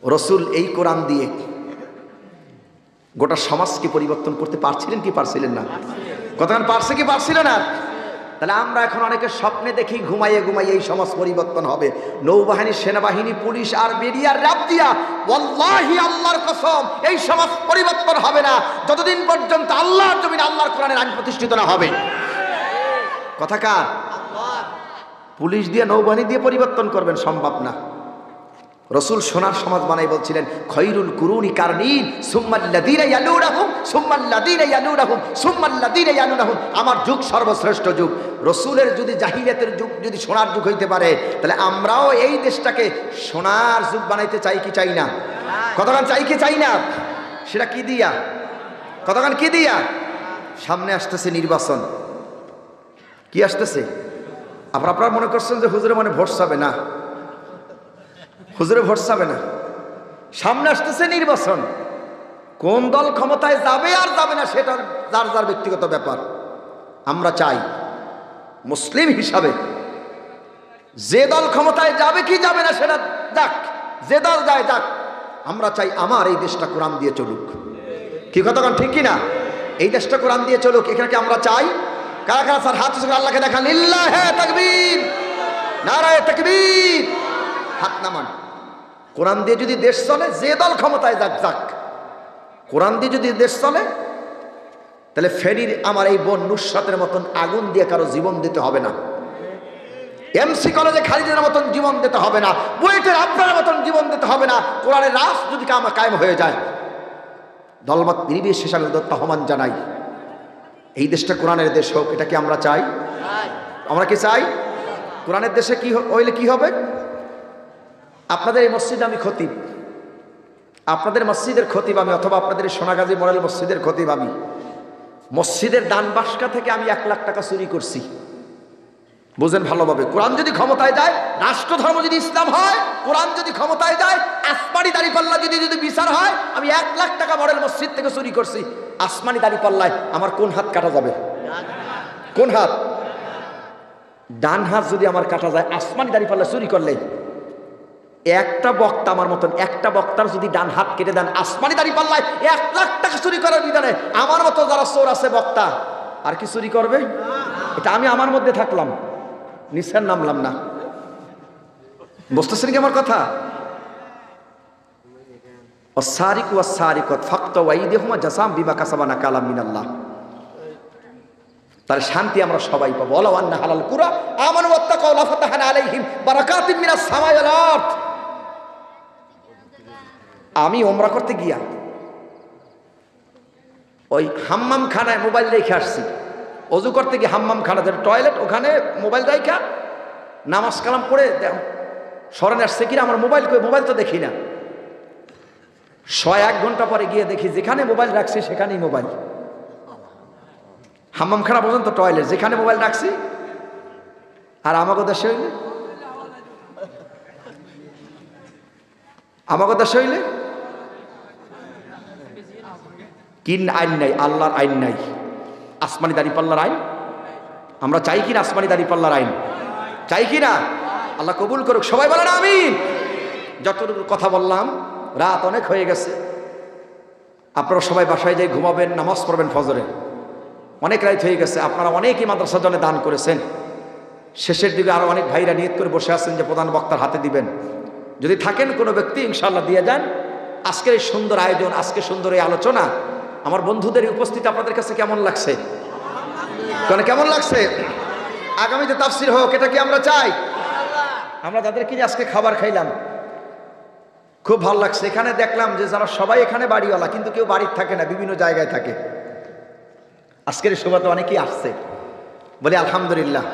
রসুল এই কোরআন দিয়ে গোটা সমাজকে পরিবর্তন করতে পারছিলেন কি পারছিলেন না? কতক্ষণ পারছে কি পারছিল না? তাহলে আমরা এখন অনেকে স্বপ্নে দেখি ঘুমাইয়ে ঘুমাইয়ে এই সমাজ পরিবর্তন হবে। নৌবাহিনী, সেনাবাহিনী, পুলিশ আর মিডিয়ার রাব দিয়া ওয়াল্লাহি আল্লাহর কসম এই সমাজ পরিবর্তন হবে না যতদিন পর্যন্ত আল্লাহর জমিনে আল্লাহর কোরআনের আইন প্রতিষ্ঠিত না হবে। কথা কার? পুলিশ দিয়ে নৌবাহিনী দিয়ে পরিবর্তন করবেন সম্ভব না। রসুল সোনার সমাজ বানাই বলছিলেন, খৈরুল কুরুনি কারনীন সুম্মাল্লাযীনা ইয়ালুনাহুম সুম্মাল্লাযীনা ইয়ালুনাহুম সুম্মাল্লাযীনা ইয়ালুনাহুম। আমার যুগ সর্বশ্রেষ্ঠ যুগ। রসুলের যদি জাহিলিয়াতের যুগ যদি সোনার যুগ হইতে পারে, তাহলে আমরাও এই দেশটাকে সোনার যুগ বানাইতে চাই কি চাই না? কতক্ষণ চাই কি চাই না? সেটা কি দিয়া? কতক্ষণ কি দিয়া? সামনে আসতেছে নির্বাচন। কি আসতেছে? আপনারা মনে করছেন যে হুজুরে মানে ভোট চাবে না, হুজুরে ভোট চাবে না। সামনে আসতেছে নির্বাচন। কোন দল ক্ষমতায় যাবে আর যাবে না সেটা যার যার ব্যক্তিগত ব্যাপার। আমরা চাই মুসলিম হিসাবে যে দল ক্ষমতায় যাবে কি যাবে না সেটা যাক, যে দল যায় যাক, আমরা চাই আমার এই দেশটা কোরআন দিয়ে চলুক। কি কথা কারণ ঠিক কিনা? এই দেশটা কোরআন দিয়ে চলুক, এখানে কি আমরা চাই? কারা কারা স্যার হাত উঁচু করে আল্লাহকে দেখান, লিল্লাহে তাকবীর, নারায়ে তাকবীর, হাত নামান। কোরআন দিয়ে যদি দেশ চলে, যে দল ক্ষমতায় যাক যাক, কোরআন দিয়ে যদি দেশ চলে, তাহলে ফেনীর আমার এই বোন নুসরাতের মতন আগুন দিয়ে কারো জীবন দিতে হবে না, এমসি কলেজে খালিদের মতন জীবন দিতে হবে না, বুয়েটের আপনার মতন জীবন দিতে হবে না। কোরআনের রাস যদি কায়েম হয়ে যায়, দলমত নির্বিশেষে হিসাবে আহ্বান জানাই, এই দেশটা কোরআনের দেশ হোক। এটা কি আমরা চাই? আমরা কি চাই? কোরআনের দেশে কি হইলে কি হবে? আপনাদের এই মসজিদে আমি খতিব, আপনাদের মসজিদের খতিব আমি, অথবা আপনাদের এই সোনাগাজী মডেল মসজিদের খতিব আমি। মসজিদের দান বাক্স থেকে আমি 1 লাখ টাকা চুরি করছি, বুঝেন ভালোভাবে। কোরআন যদি ক্ষমতায় যায়, রাষ্ট্রধর্ম যদি ইসলাম হয়, কোরআন যদি ক্ষমতায় যায়, আসমানি দাড়িপাল্লা যদি বিচার হয়, আমি 1 লাখ টাকা মডেল মসজিদ থেকে চুরি করছি। আসমানি দাড়িপাল্লায় আমার কোন হাত কাটা যাবে? কোন হাত? ডান হাত যদি আমার কাটা যায় আসমানি দাড়িপাল্লা চুরি করলে, একটা বক্তা আমার মতন একটা বক্তার যদি ডান হাত কেটে দেন আসমানি দাড়িপাল্লায় 1 লাখ টাকা চুরি করার বিধানে, আমার মতো যারা চোর আছে বক্তা আর কি চুরি করবে? এটা আমি আমার মধ্যে থাকলাম, নিচের নামলাম না। বুঝতেছেন কি আমার কথা? ওয়াসারিকু ওয়াসারিকাত ফাকতু আইদিহুমা জাযাম বিমা কাসাবা নাকালাম মিনাল্লাহ। তার শান্তি আমরা সবাই পাবো। ওয়ালাউ আন্না হালাল কুরা আমানু ওয়াত্তাকাউ লাফাতাহনা আলাইহিম বারাকাতিম মিনাস সামাই ওয়াল আরদ। আমি ওমরা করতে গিয়া ওই হাম্মাম খানায় মোবাইল রেখে আসছি, অজু করতে গিয়ে হাম্মাম খানা যেটা টয়লেট, ওখানে মোবাইল রাখা নামাজ কালাম পড়ে স্মরণে আসছে কিনা আমার মোবাইল, মোবাইল তো দেখি না। 1 ঘন্টা পরে গিয়ে দেখি যেখানে মোবাইল রাখছি সেখানেই মোবাইল। হাম্মাম খানা পর্যন্ত টয়লেট, যেখানে মোবাইল রাখছি। আর আমাকে দেশে হইলে, আমাকে দেশে হইলে কি আইন নাই? আল্লাহর আইন নাই, আসমানি দাড়িপাল্লার আইন। আমরা চাই কিনা আসমানি দাড়িপাল্লার আইন? চাই কিনা? আল্লাহ কবুল করুক, সবাই বলেন আমিন। যতটুকু কথা বললাম, রাত অনেক হয়ে গেছে, আপনারা সবাই বাসায় যাই ঘুমাবেন, নামাজ পড়বেন ফজরে, অনেক রাত হয়ে গেছে। আপনারা অনেকেই মাদ্রাসার জন্য দান করেছেন, শেষের দিকে আরো অনেক ভাইরা নিয়ত করে বসে আছেন যে প্রধান বক্তার হাতে দিবেন। যদি থাকেন কোনো ব্যক্তি ইনশাআল্লাহ দিয়ে যান। আজকের এই সুন্দর আয়োজন, আজকে সুন্দর এই আলোচনা, আমার বন্ধুদের উপস্থিতি আপনাদের কাছে কেমন লাগছে? কেমন লাগছে? আগামীতে তাফসীর হোক, এটা কি আমরা চাই? আমরা যাদেরকে আজকে খাবার খাইলাম খুব ভালো লাগছে। এখানে দেখলাম যে যারা সবাই এখানে বাড়িওয়ালা, কিন্তু কেউ বাড়ির থাকে না, বিভিন্ন জায়গায় থাকে। আজকের শোভাতে অনেকেই আসছে, বলি আলহামদুলিল্লাহ।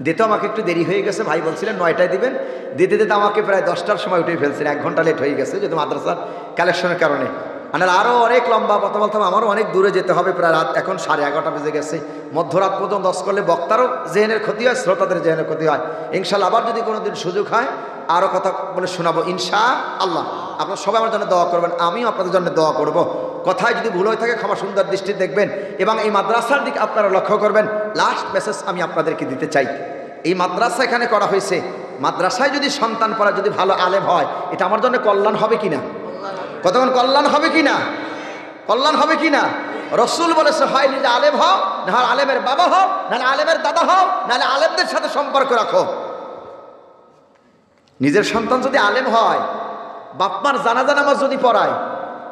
দিতে আমাকে একটু দেরি হয়ে গেছে, ভাই বলছিলেন 9টায় দিবেন, দিতে দিতে আমাকে প্রায় 10টার সময় উঠে ফেলছেন, 1 ঘন্টা লেট হয়ে গেছে যেহেতু মাদ্রাসার কালেকশনের কারণে। মানে আরও অনেক লম্বা কথা বলতে হবে, আমারও অনেক দূরে যেতে হবে, প্রায় রাত এখন 11:30 বেজে গেছে। মধ্যরাত পর্যন্ত 10 করলে বক্তারও জেহেনের ক্ষতি হয়, শ্রোতাদের জেহেনের ক্ষতি হয়। ইনশাআল্লাহ আবার যদি কোনো দিন সুযোগ হয় আরও কথা বলে শোনাবো ইনশাআল্লাহ। আপনারা সবাই আমার জন্য দোয়া করবেন, আমিও আপনাদের জন্য দোয়া করব। কথায় যদি ভুল হয়ে থাকে ক্ষমা সুন্দর দৃষ্টি দেখবেন, এবং এই মাদ্রাসার দিকে আপনারা লক্ষ্য করবেন। লাস্ট মেসেজ আমি আপনাদেরকে দিতে চাই, এই মাদ্রাসা এখানে করা হয়েছে, মাদ্রাসায় যদি সন্তান পড়া, যদি ভালো আলেম হয়, এটা আমার জন্য কল্যাণ হবে কিনা? কতক্ষণ কল্যাণ হবে কিনা? কল্যাণ হবে কিনা? রসুল বলেছে, হয় নিজে আলেম হও, না আলেমের বাবা হও, না আলেমের দাদা হও, নাহলে আলেমদের সাথে সম্পর্ক রাখো। নিজের সন্তান যদি আলেম হয়, বাপমার জানাজা নামাজ যদি পড়ায়,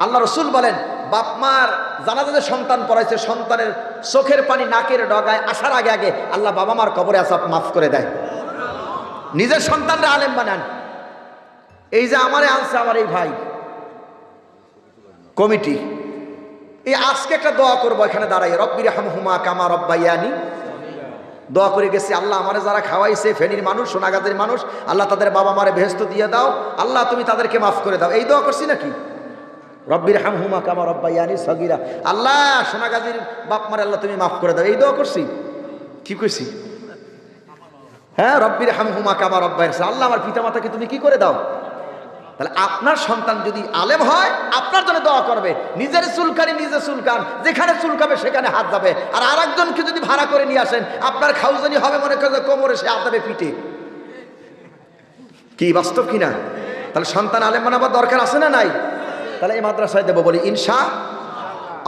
আল্লাহ রসুল বলেন বাপমার জানাজাতে সন্তান পড়াইছে, সন্তানের চোখের পানি নাকের ডগায় আসার আগে আগে আল্লাহ বাবা মার কবরে আযাব মাফ করে দেয়। নিজের সন্তানরা আলেম বানান। এই যে আমারে আনছে আমার এই ভাই কমিটি, এই আজকে একটা দোয়া করবো এখানে দাঁড়াই, রব্বিরহামহুমা কামা রব্বায়ানি। দোয়া করে গেছি, আল্লাহ আমারে যারা খাওয়াইছে, ফেনীর মানুষ, সোনাগাজীর মানুষ, আল্লাহ তাদের বাবা মারে বেহেশত দিয়ে দাও, আল্লাহ তুমি তাদেরকে মাফ করে দাও। এই দোয়া করছি নাকি? রব্বিরহামহুমা কামা রব্বায়ানি সগীরা, আল্লাহ সোনাগাজীর বাপ মারে আল্লাহ তুমি মাফ করে দাও, এই দোয়া করছি। কি কইছি? হ্যাঁ, রব্বিরহামহুমা কামা রব্বায়ানি, আল্লাহ আমার পিতা মাতাকে তুমি কি করে দাও। তাহলে আপনার সন্তান যদি আলেম হয়, আপনার জন্য দোয়া করবে। নিজের চুলকানি নিজে চুলকান, যেখানে চুলকাবে সেখানে হাত যাবে। আর আরেকজনকে যদি ভাড়া করে নিয়ে আসেন, আপনার খাউজানি হবে মনে করে কোমরে, সে হাত যাবে পিঠে। কি বাস্তব কিনা? তাহলে সন্তান আলেম বানাবার দরকার আছে না নাই? তাহলে এই মাদ্রাসায় দেবো বলি ইনশা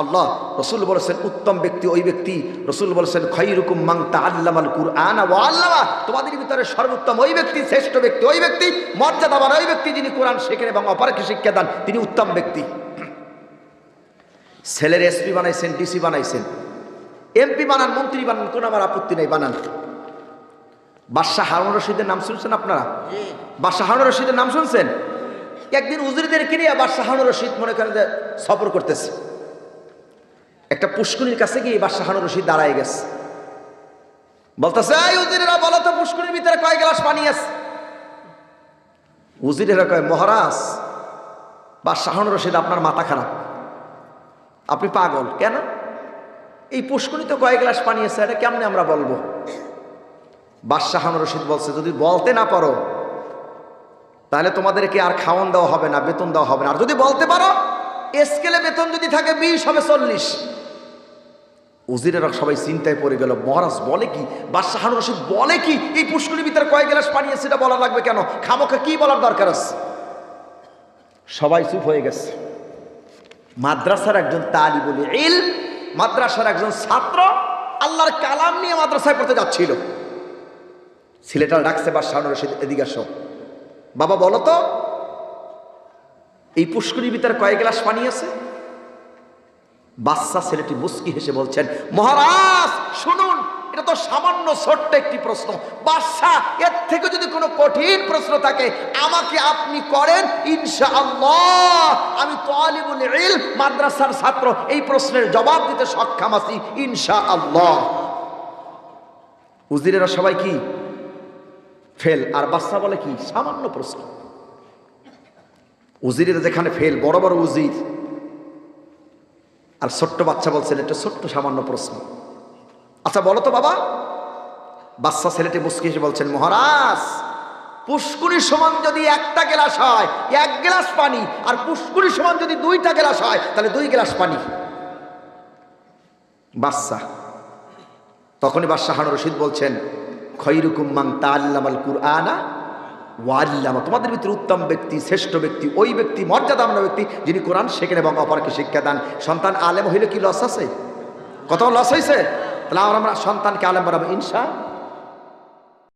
আল্লাহ। রসুল বলেছেন উত্তম ব্যক্তি ওই ব্যক্তি, রসুল বলেছেন খায়রুকুম মান তাআল্লামাল কুরআন ওয়া আল্লামা, তোমাদের ভিতরে সর্বোত্তম ওই ব্যক্তি, শ্রেষ্ঠ ব্যক্তি ওই ব্যক্তি, মর্যাদাবান ওই ব্যক্তি যিনি কোরআন শেখেন এবং অপরকে শিক্ষা দেন, তিনি উত্তম ব্যক্তি। ছেলের এসপি বানাইছেন, ডিসি বানাইছেন, এমপি বানান, মন্ত্রী বানান, কোনো আমার আপত্তি নেই, বানান। বাদশাহ হারুন রশিদের নাম শুনছেন আপনারা? বাদশাহ হারুন রশিদের নাম শুনছেন? একদিন উজিরদেরকে নিয়ে বাদশাহ হারুন রশিদ মনে করেন যে সফর করতেছে, একটা পুষ্করিণীর কাছে গিয়ে বাদশাহ হারুন রশিদ দাঁড়ায় গেছে, বলতেছে এই উজিরেরা বলো তো পুষ্করিণীর ভিতরে কয় গ্লাস পানি আছে? উজিরেরা কয় মহারাজ, বাদশাহ হারুন রশিদ আপনার মাথা খারাপ, আপনি পাগল। কেন? এই পুষ্করিণীতে কয় গ্লাস পানি আছে এটা কেমনে আমরা বলবো? বাদশাহ হারুন রশিদ বলছে যদি বলতে না পারো তাহলে তোমাদেরকে আর খাওয়ান দেওয়া হবে না, বেতন দেওয়া হবে না, আর যদি বলতে পারো স্কেলে বেতন যদি থাকে 20 হবে 40। উজিরেরা সবাই চিন্তায় পড়ে গেল, মহারাজ বলে কি, বাদশাহ হারুন রশিদ বলে কি, এই পুষ্করিণীর ভিতরে কয় গ্লাস পানি আছে এটা বলা লাগবে কেন, খামোখা কি বলার দরকার আছে? সবাই চুপ হয়ে গেছে। মাদ্রাসার একজন তালিবুল ইলম, মাদ্রাসার একজন ছাত্র আল্লাহর কালাম নিয়ে মাদ্রাসায় পড়তে যাচ্ছিল, ছেলেটা ডাকছে বাদশাহ হারুন রশিদ এদিকে আসো, বাবা বলো তো এই পুষ্করিণীর ভিতরে কয় গ্লাস পানি আছে? বাচ্চা ছেলেটি মুস্কি হেসে বলছেন মহারাজ শুনুন, এটা তো সামান্য ছোট্ট একটি প্রশ্ন, বাদশাহ এর থেকে যদি কোনো কঠিন প্রশ্ন থাকে আমাকে আপনি করেন, ইনশাআল্লাহ আমি তালিবুল ইলম মাদ্রাসার ছাত্র, এই প্রশ্নের জবাব দিতে সক্ষম আছি ইনশাআল্লাহ। উজিরেরা সবাই কি ফেল, আর বাদশা বলে কি সামান্য প্রশ্ন। উজিরেরা যেখানে ফেল, বড় বড় উজির, আর ছোট্ট বাচ্চা বলছেন এটা ছোট্ট সামান্য প্রশ্ন। আচ্ছা বলো তো বাবা। বাচ্চা ছেলেটি মুস্কি হেসে বলছেন মহারাজ পুষ্করিণীর সমান যদি একটা গ্লাস হয় 1 গ্লাস পানি, আর পুষ্করিণীর সমান যদি 2টা গ্লাস হয় তাহলে 2 গ্লাস পানি। বাচ্চা তখনই বাদশাহ হারুন রশিদ বলছেন খায়রুকুম মান তাআল্লামাল কুরআনা ওয়া আল্লামা, তোমাদের ভিতরে উত্তম ব্যক্তি, শ্রেষ্ঠ ব্যক্তি ওই ব্যক্তি, মর্যাদাবান ব্যক্তি যিনি কোরআন শেখেন এবং অপরকে শিক্ষা দেন। সন্তান আলেম হইলে কি লস আছে? কত লস হয়েছে? তাহলে আমরা সন্তানকে আলেম বানাবো ইনশাআল্লাহ।